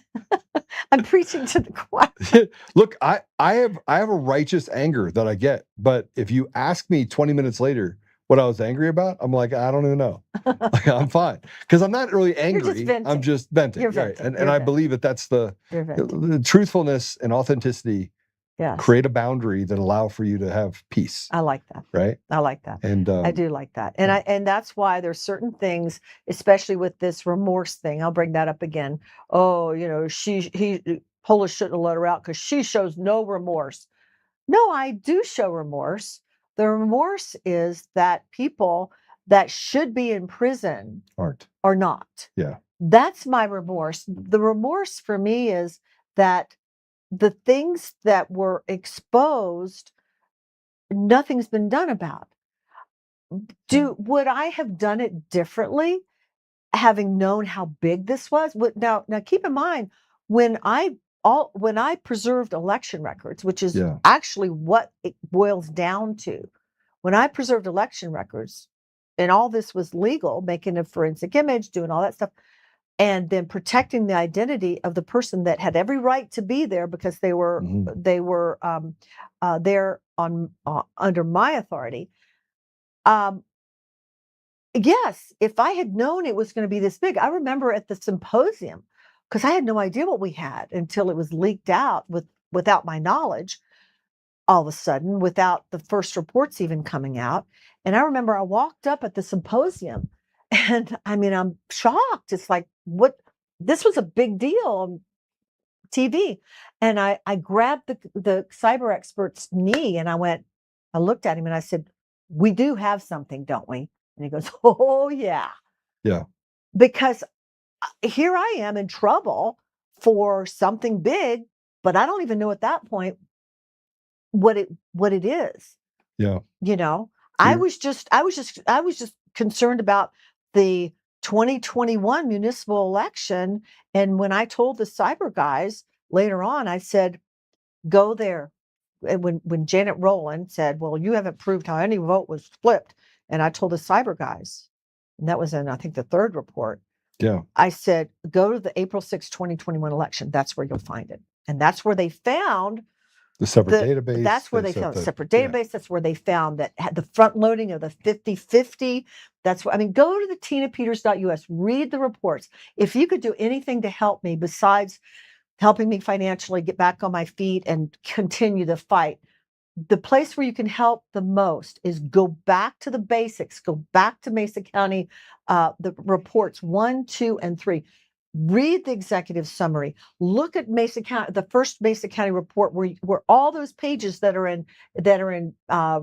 I'm preaching to the choir. Look, I have a righteous anger that I get, but if you ask me 20 minutes later what I was angry about, I'm like, I don't even know. Like, I'm fine because I'm not really angry. I'm venting. just venting. You're Right. venting. And I believe that that's the You're venting. truthfulness and authenticity. Yes. Create a boundary that allow for you to have peace. I like that. Right. I like that. And I do like that. And and that's why there's certain things, especially with this remorse thing. I'll bring that up again. Oh, Polish shouldn't have let her out because she shows no remorse. No, I do show remorse. The remorse is that people that should be in prison are not. Yeah. That's my remorse. The remorse for me is that the things that were exposed, nothing's been done about. Would I have done it differently, having known how big this was? Now keep in mind when I preserved election records, which is actually what it boils down to. When I preserved election records, and all this was legal, making a forensic image, doing all that stuff, and then protecting the identity of the person that had every right to be there because they were there on under my authority. Yes, if I had known it was going to be this big, I remember at the symposium, because I had no idea what we had until it was leaked out without my knowledge, all of a sudden, without the first reports even coming out. And I remember I walked up at the symposium and I'm shocked. It's like, what? This was a big deal on TV. And I grabbed the cyber expert's knee and I looked at him and I said, we do have something, don't we? And he goes, oh, yeah. Yeah. Because here I am in trouble for something big, but I don't even know at that point what it is. Yeah. I was just concerned about the 2021 municipal election. And when I told the cyber guys later on, I said, go there. And when Janet Rowland said, well, you haven't proved how any vote was flipped. And I told the cyber guys, and that was in, I think, the third report. Yeah. I said, go to the April 6, 2021 election. That's where you'll find it. And that's where they found the separate database. That's where they found the separate database. Yeah. That's where they found that had the front loading of the 50-50. That's what, go to the tinapeters.us, read the reports. If you could do anything to help me besides helping me financially get back on my feet and continue the fight, the place where you can help the most is go back to the basics, go back to Mesa County, the reports 1, 2, and 3. Read the executive summary. Look at Mesa County, the first Mesa County report, where all those pages that are in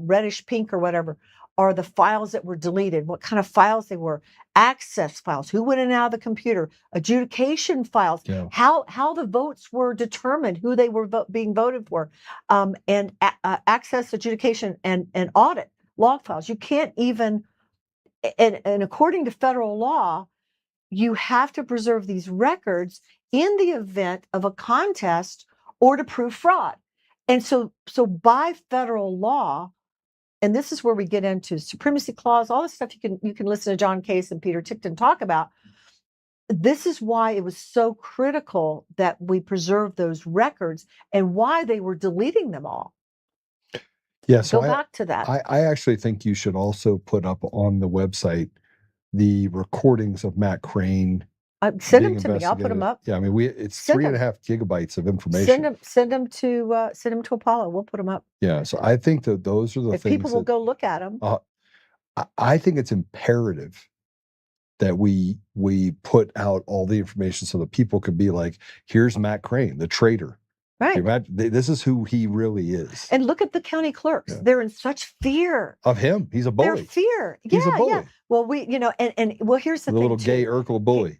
reddish pink or whatever are the files that were deleted, what kind of files they were, access files, who went in and out of the computer, adjudication files, how the votes were determined, who they were being voted for, and access, adjudication, and audit log files. You can't even, and according to federal law, you have to preserve these records in the event of a contest or to prove fraud. And so by federal law, and this is where we get into supremacy clause, all this stuff you can listen to John Case and Peter Tickton talk about. This is why it was so critical that we preserve those records and why they were deleting them all. Yeah, so go back to that. I actually think you should also put up on the website the recordings of Matt Crane. Send them to me. I'll put them up. Yeah, it's 3.5 gigabytes of information. Send them to Apollo. We'll put them up. Yeah, so I think that those are the things. People will go look at them. I think it's imperative that we put out all the information so that people could be like, here's Matt Crane, the traitor. Right. This is who he really is. And look at the county clerks. Yeah. They're in such fear of him. He's a bully. They're fear. He's a bully. Yeah. Well, here's the thing. Little gay Urkel bully.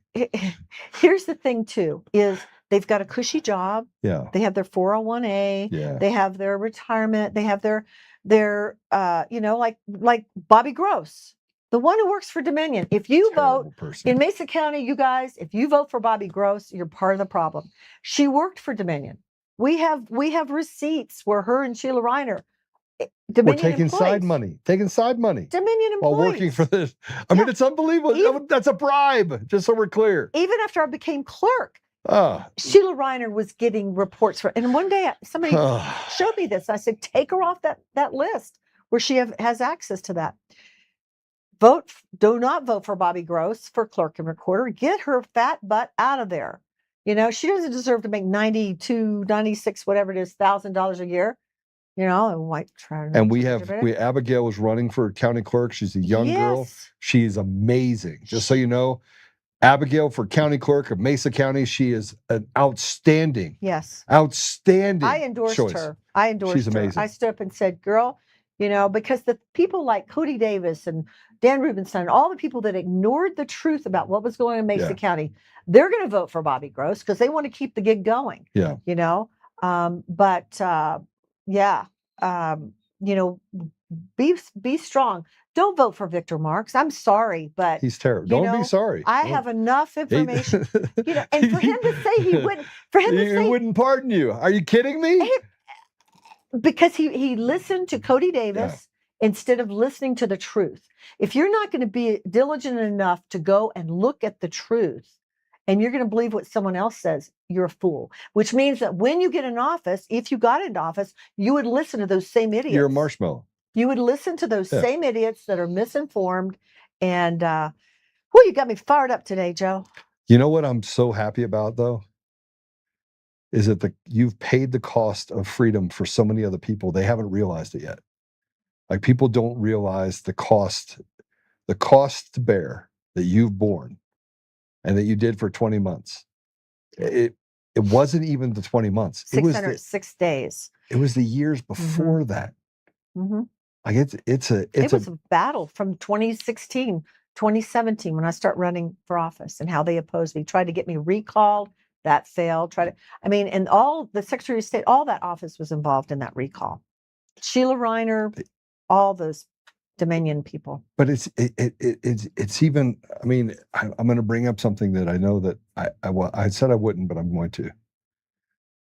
Here's the thing too, is they've got a cushy job. Yeah. They have their 401a. Yeah. They have their retirement. They have their like Bobby Gross, the one who works for Dominion. If you vote in Mesa County, you guys, if you vote for Bobby Gross, you're part of the problem. She worked for Dominion. We have receipts where her and Sheila Reiner We're Dominion taking side employees. money Dominion while employees. working for this. I mean, Yeah. it's unbelievable. That's a bribe, just so we're clear. Even after I became clerk, Ah, Sheila Reiner was getting reports for, and one day somebody showed me this. I said, take her off that list where she has access to that. Do not vote for Bobby Gross for clerk and recorder. Get her fat butt out of there. You know, she doesn't deserve to make 92, 96, whatever it is, $1,000 a year. You know, and white trash. and we Abigail was running for county clerk. She's a young girl. Yes. She is amazing. Just so you know, Abigail for county clerk of Mesa County. She is an outstanding. Yes. Outstanding. I endorsed choice. her. I endorsed She's her. amazing. I stood up and said, girl, you know, because the people like Cody Davis and Dan Rubenstein, all the people that ignored the truth about what was going on in Mesa County, they're going to vote for Bobby Gross because they want to keep the gig going. Yeah. You know, you know, be strong. Don't vote for Victor Marks. I'm sorry, but he's terrible. Don't be sorry. I have enough information. You know, and for him to say he wouldn't, he wouldn't pardon you. Are you kidding me? Because he listened to Cody Davis instead of listening to the truth. If you're not going to be diligent enough to go and look at the truth, and you're going to believe what someone else says, you're a fool. Which means that when you get in office, if you got into office, you would listen to those same idiots. You're a marshmallow. You would listen to those same idiots that are misinformed. And, you got me fired up today, Joe. You know what I'm so happy about, though? Is that you've paid the cost of freedom for so many other people. They haven't realized it yet. Like, people don't realize the cost to bear that you've borne and that you did for 20 months. It wasn't even the 20 months. 606 days. It was the years before that. Mm-hmm. Like, it was a battle from 2016, 2017 when I start running for office, and how they opposed me, tried to get me recalled. That failed. And all the Secretary of State, all that office was involved in that recall. Sheila Reiner, all those Dominion people. But it's even. I mean, I'm going to bring up something that I know that I said I wouldn't, but I'm going to.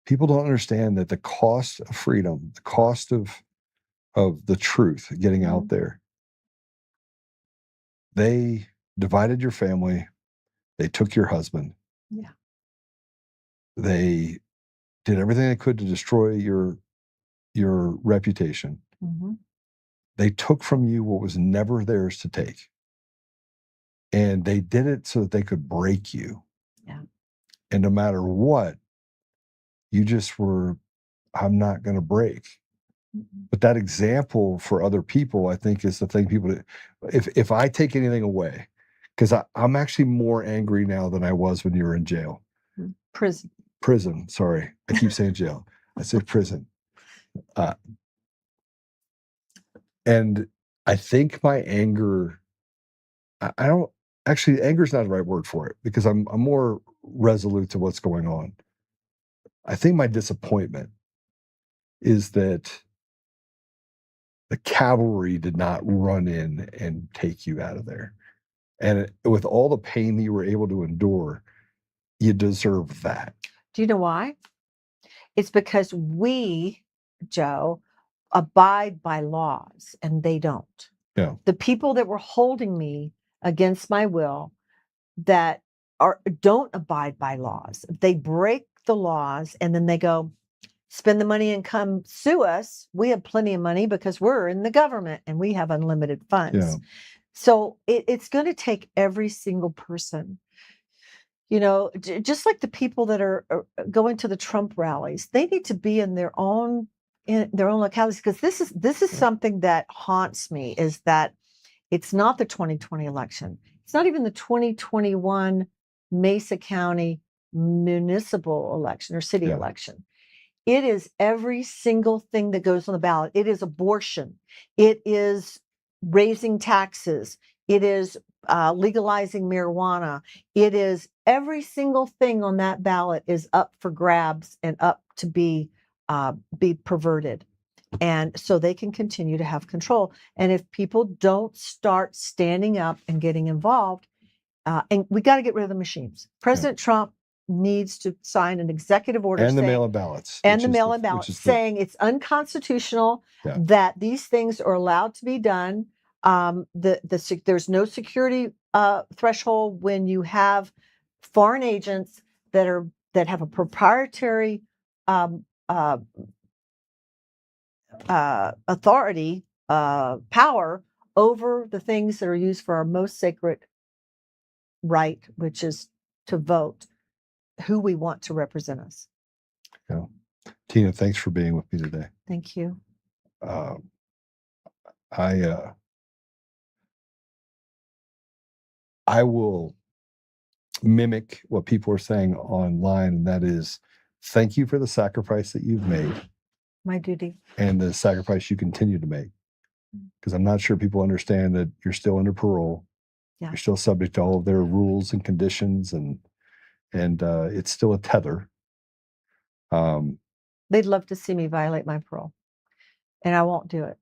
People don't understand that the cost of freedom, the cost of the truth getting out there. They divided your family. They took your husband. Yeah. They did everything they could to destroy your reputation. Mm-hmm. They took from you what was never theirs to take. And they did it so that they could break you. Yeah. And no matter what, you just were, I'm not going to break. Mm-hmm. But that example for other people, I think, is the thing people, if I take anything away, because I'm actually more angry now than I was when you were in jail. Prison, sorry. I keep saying jail. I say prison. And I think my anger, I don't, actually, anger is not the right word for it, because I'm more resolute to what's going on. I think my disappointment is that the cavalry did not run in and take you out of there. And with all the pain that you were able to endure, you deserve that. Do you know why? It's because we, Joe, abide by laws, and they don't. Yeah. The people that were holding me against my will that don't abide by laws. They break the laws, and then they go spend the money and come sue us. We have plenty of money because we're in the government and we have unlimited funds. Yeah. So it's going to take every single person. You know, just like the people that are going to the Trump rallies, they need to be in their own localities, because this is something that haunts me, is that it's not the 2020 election. It's not even the 2021 Mesa County municipal election or city election. It is every single thing that goes on the ballot. It is abortion. It is raising taxes. It is legalizing marijuana. It is every single thing on that ballot is up for grabs and up to be perverted. And so they can continue to have control. And if people don't start standing up and getting involved, and we got to get rid of the machines. President Trump needs to sign an executive order And the saying, mail-in ballots. and which the is mail-in which ballot is saying it's unconstitutional Yeah. that these things are allowed to be done. There's no security threshold when you have foreign agents that have a proprietary authority, power over the things that are used for our most sacred right, which is to vote who we want to represent us. Yeah. Tina, thanks for being with me today. Thank you. I will mimic what people are saying online, and that is, thank you for the sacrifice that you've made My duty. and the sacrifice you continue to make. Because I'm not sure people understand that you're still under parole. Yeah. You're still subject to all of their rules and conditions, and it's still a tether. They'd love to see me violate my parole, and I won't do it.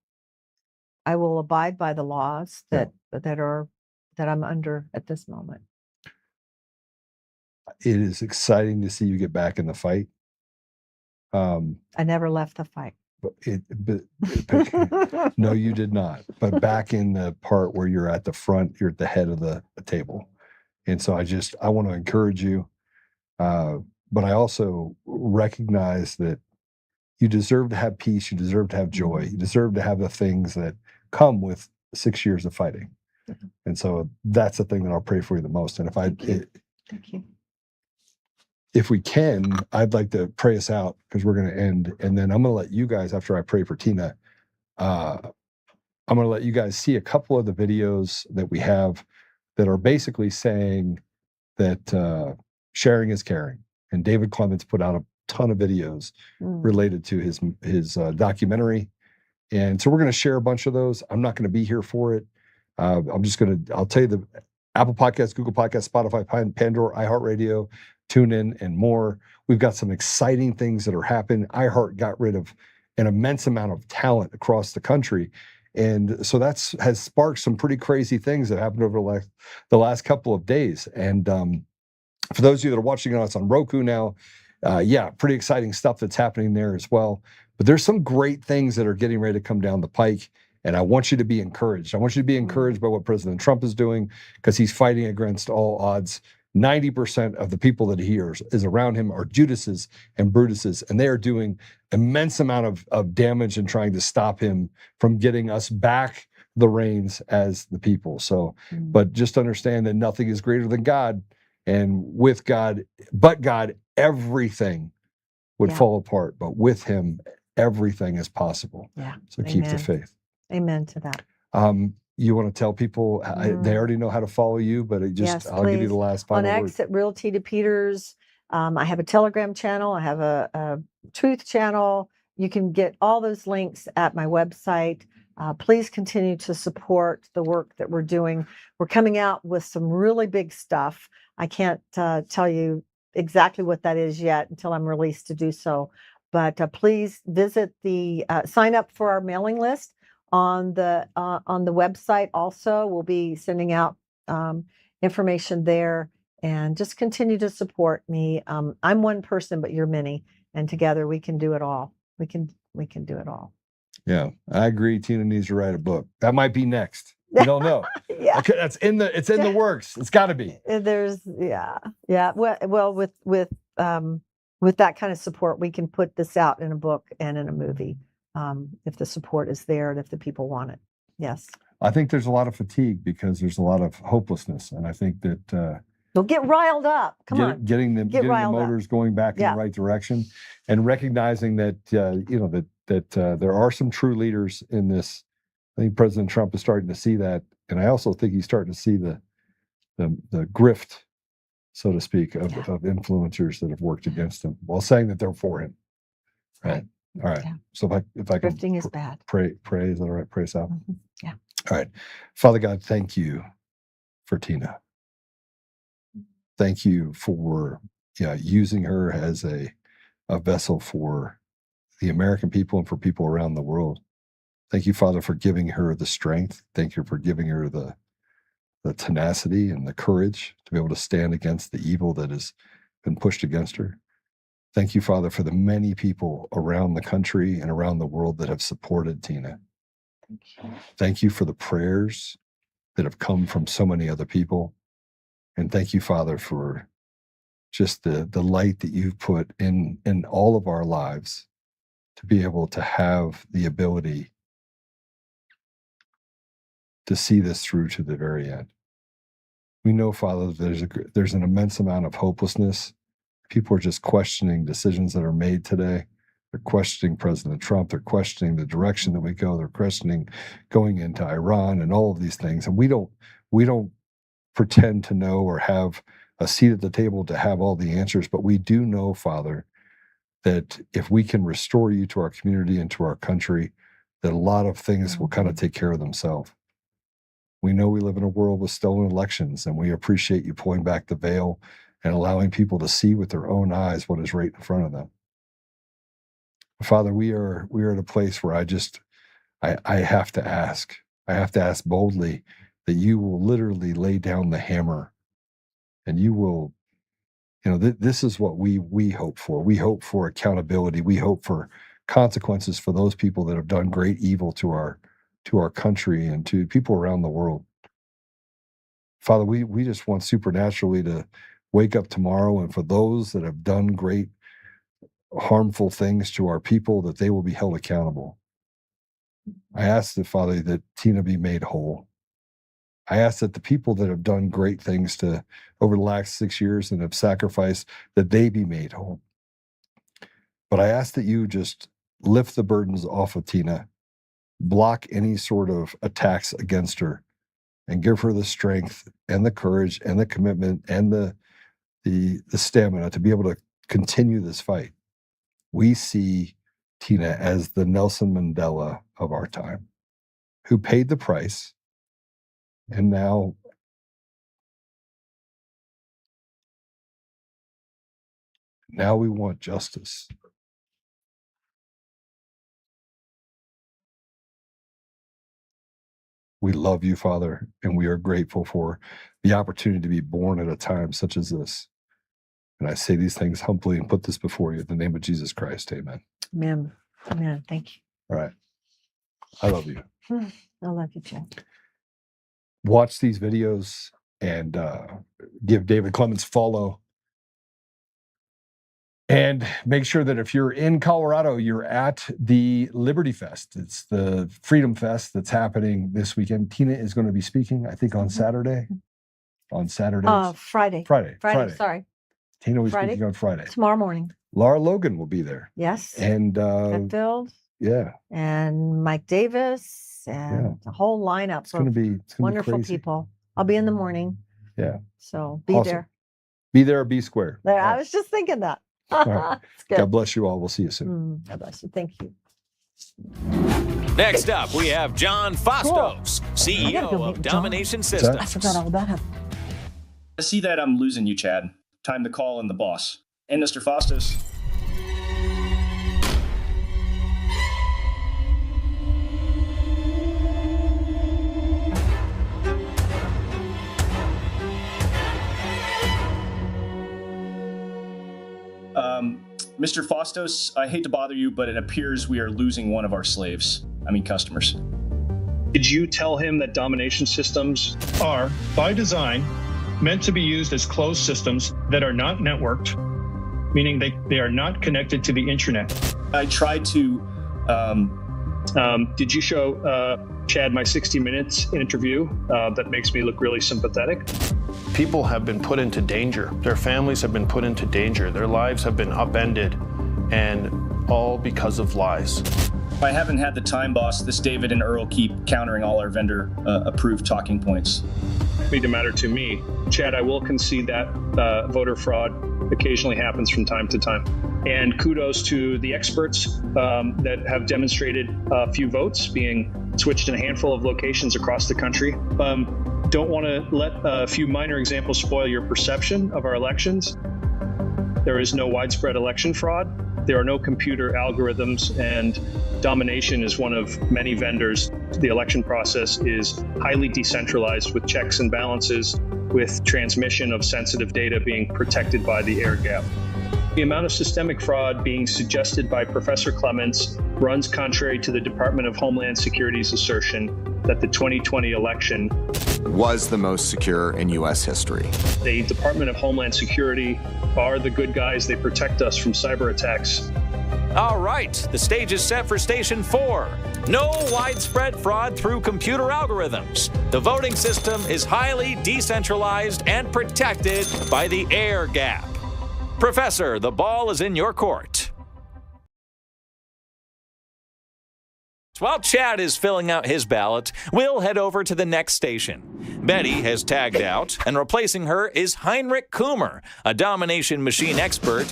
I will abide by the laws that I'm under at this moment. It is exciting to see you get back in the fight. I never left the fight. But no, you did not. But back in the part where you're at the front, you're at the head of the table. And so I want to encourage you. But I also recognize that you deserve to have peace. You deserve to have joy. You deserve to have the things that come with 6 years of fighting. And so that's the thing that I'll pray for you the most. And Thank you. If we can, I'd like to pray us out because we're going to end. And then I'm going to let you guys, after I pray for Tina, I'm going to let you guys see a couple of the videos that we have that are basically saying that sharing is caring. And David Clements put out a ton of videos related to his documentary. And so we're going to share a bunch of those. I'm not going to be here for it. I'll tell you the Apple Podcasts, Google Podcasts, Spotify, Pandora, iHeartRadio, TuneIn, and more. We've got some exciting things that are happening. iHeart got rid of an immense amount of talent across the country. And so has sparked some pretty crazy things that happened over the last couple of days. And for those of you that are watching us on Roku now, pretty exciting stuff that's happening there as well. But there's some great things that are getting ready to come down the pike. And I want you to be encouraged. I want you to be encouraged by what President Trump is doing because he's fighting against all odds. 90% of the people that he is around him are Judases and Brutuses, and they are doing immense amount of damage and trying to stop him from getting us back the reins as the people. So, but just understand that nothing is greater than God, and with God, but God, everything would fall apart, but with him, everything is possible. Yeah. So keep the faith. Amen to that. You want to tell people, they already know how to follow you, but I'll give you the last final word. On X at Real Tina Peters. I have a Telegram channel. I have a Truth channel. You can get all those links at my website. Please continue to support the work that we're doing. We're coming out with some really big stuff. I can't tell you exactly what that is yet until I'm released to do so. But please visit sign up for our mailing list on the website. Also, we'll be sending out information there, and just continue to support me. I'm one person, but you're many, and together we can do it all. We can do it all. Yeah, I agree. Tina needs to write a book. That might be next. You don't know. Yeah, okay, it's in the works. It's got to be. Well, with that kind of support, we can put this out in a book and in a movie. If the support is there and if the people want it. Yes. I think there's a lot of fatigue because there's a lot of hopelessness. And I think that they'll get riled up. Getting the motors going back in the right direction, and recognizing that there are some true leaders in this. I think President Trump is starting to see that. And I also think he's starting to see the grift, so to speak, of influencers that have worked against him while saying that they're for him. Right. All right. Yeah. So if I can drifting is bad. Pray, is that all right? Pray us out. Yeah. All right. Father God, thank you for Tina. Thank you for using her as a vessel for the American people and for people around the world. Thank you, Father, for giving her the strength. Thank you for giving her the tenacity and the courage to be able to stand against the evil that is been pushed against her. Thank you, Father, for the many people around the country and around the world that have supported Tina. Thank you for the prayers that have come from so many other people. And thank you, Father, for just the light that you've put in all of our lives to be able to have the ability to see this through to the very end. We know, Father, there's an immense amount of hopelessness. People are just questioning decisions that are made today. They're questioning President Trump. They're questioning the direction that we go. They're questioning going into Iran and all of these things. And we don't pretend to know or have a seat at the table to have all the answers. But we do know, Father, that if we can restore you to our community and to our country, that a lot of things will kind of take care of themselves. We know we live in a world with stolen elections, and we appreciate you pulling back the veil and allowing people to see with their own eyes what is right in front of them. Father, we are at a place where I have to ask. I have to ask boldly that you will literally lay down the hammer, and you will, this is what we hope for. We hope for accountability. We hope for consequences for those people that have done great evil to our country and to people around the world. Father, we just want supernaturally to wake up tomorrow, and for those that have done great harmful things to our people, that they will be held accountable. I ask that, Father, that Tina be made whole. I ask that the people that have done great things over the last 6 years and have sacrificed, that they be made whole. But I ask that you just lift the burdens off of Tina, block any sort of attacks against her, and give her the strength and the courage and the commitment and the stamina to be able to continue this fight. We see Tina as the Nelson Mandela of our time, who paid the price, and now we want justice. We love you, Father, and we are grateful for the opportunity to be born at a time such as this. And I say these things humbly and put this before you in the name of Jesus Christ. Amen. Amen. Amen. Thank you. All right. I love you. I love you, Chad. Watch these videos and give David Clements follow. And make sure that if you're in Colorado, you're at the Liberty Fest. It's the Freedom Fest that's happening this weekend. Tina is going to be speaking, I think, on Saturday. On Saturdays. Friday. Friday. Sorry. Tina will be Friday. speaking on Friday. Tomorrow morning. Laura Logan will be there. Yes. And Hetfield. yeah. And Mike Davis and a whole lineup It's going to be wonderful crazy. people. I'll be in the morning. Yeah. So be Awesome. there. Be there or be square. There. All I right. was just thinking that. right. It's good. God bless you all. We'll see you soon. God bless you. Thank you. Next up, we have John Fastos, I gotta CEO go of meet John. Domination I Systems. forgot all about him. I see that I'm losing you, Chad. Time to call in the boss. And Mr. Fastos. Mr. Fastos, I hate to bother you, but it appears we are losing one of our customers. Did you tell him that domination systems are, by design, meant to be used as closed systems that are not networked, meaning they are not connected to the internet? I tried to... Did you show Chad my 60 Minutes interview that makes me look really sympathetic? People have been put into danger. Their families have been put into danger. Their lives have been upended, and all because of lies. I haven't had the time, boss. This David and Earl keep countering all our vendor approved talking points. Need to matter to me. Chad, I will concede that voter fraud occasionally happens from time to time. And kudos to the experts that have demonstrated a few votes being switched in a handful of locations across the country. Don't want to let a few minor examples spoil your perception of our elections. There is no widespread election fraud. There are no computer algorithms, and Domination is one of many vendors. The election process is highly decentralized with checks and balances with transmission of sensitive data being protected by the air gap. The amount of systemic fraud being suggested by Professor Clements runs contrary to the Department of Homeland Security's assertion that the 2020 election was the most secure in U.S. history. The Department of Homeland Security are the good guys. They protect us from cyber attacks. All right, the stage is set for Station 4. No widespread fraud through computer algorithms. The voting system is highly decentralized and protected by the air gap. Professor, the ball is in your court. While Chad is filling out his ballot, we'll head over to the next station. Betty has tagged out, and replacing her is Heinrich Kummer, a domination machine expert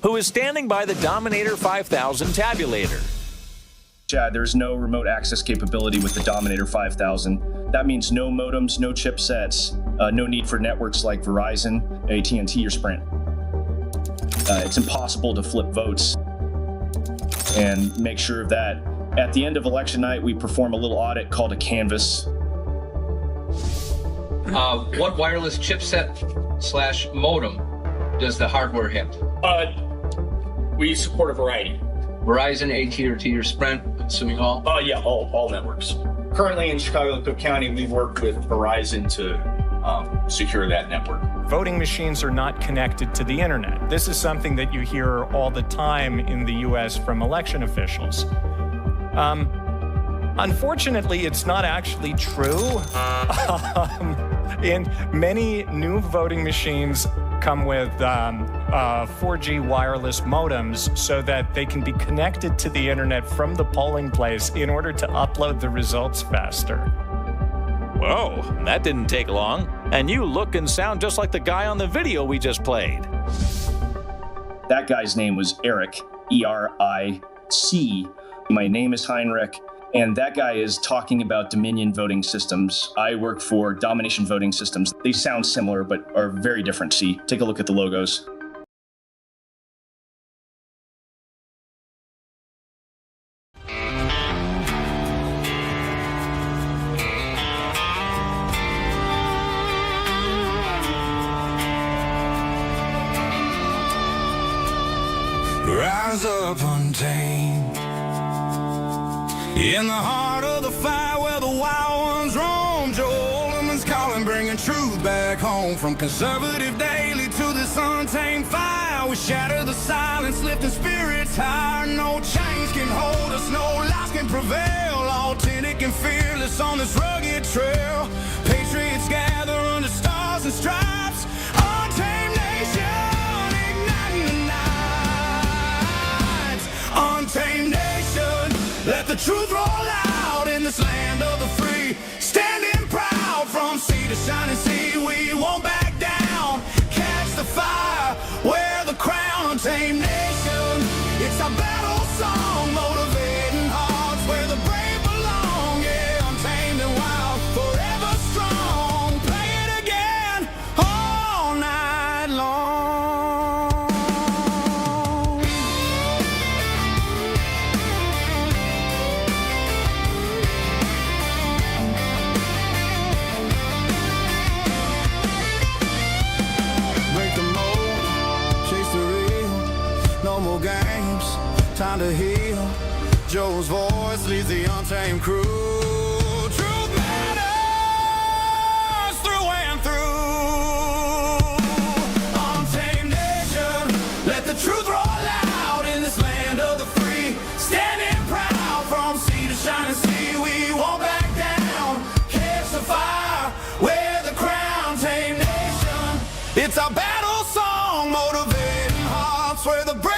who is standing by the Dominator 5000 tabulator. Chad, there's no remote access capability with the Dominator 5000. That means no modems, no chipsets, no need for networks like Verizon, AT&T, or Sprint. It's impossible to flip votes and make sure that at the end of election night, we perform a little audit called a canvas. What wireless chipset/modem does the hardware have? We support a variety. Verizon, AT&T, or Sprint, assuming all? Yeah, all networks. Currently in Chicago and Cook County, we work with Verizon to secure that network. Voting machines are not connected to the internet. This is something that you hear all the time in the U.S. from election officials. Unfortunately, it's not actually true. And many new voting machines come with 4G wireless modems so that they can be connected to the internet from the polling place in order to upload the results faster. Whoa, that didn't take long. And you look and sound just like the guy on the video we just played. That guy's name was Eric, E-R-I-C. My name is Heinrich, and that guy is talking about Dominion voting systems. I work for Domination Voting Systems. They sound similar, but are very different. See, take a look at the logos. Rise up, untamed. In the heart of the fight where the wild ones roam, Joe Oltmann's calling, bringing truth back home. From conservative daily to this untamed fire, we shatter the silence, lifting spirits higher. No chains can hold us, no lies can prevail. Authentic and fearless on this rugged trail. Patriots gather under stars and stripes. Untamed nation, igniting the night. Untamed nation, let the truth roll out in this land of the free. Standing proud from sea to shining sea, we won't back down. Catch the fire, wear the crown. Untamed nation, it's our battle song, motivating hearts where the brave belong. Yeah, untamed and wild, forever strong. Play it again all night long. Games, time to heal. Joe's voice leads the untamed crew. Truth matters through and through. Untamed nation, let the truth roll out in this land of the free. Standing proud from sea to shining sea, we won't back down. Catch the fire, wear the crown. Untamed nation, it's our battle song, motivating hearts where the brave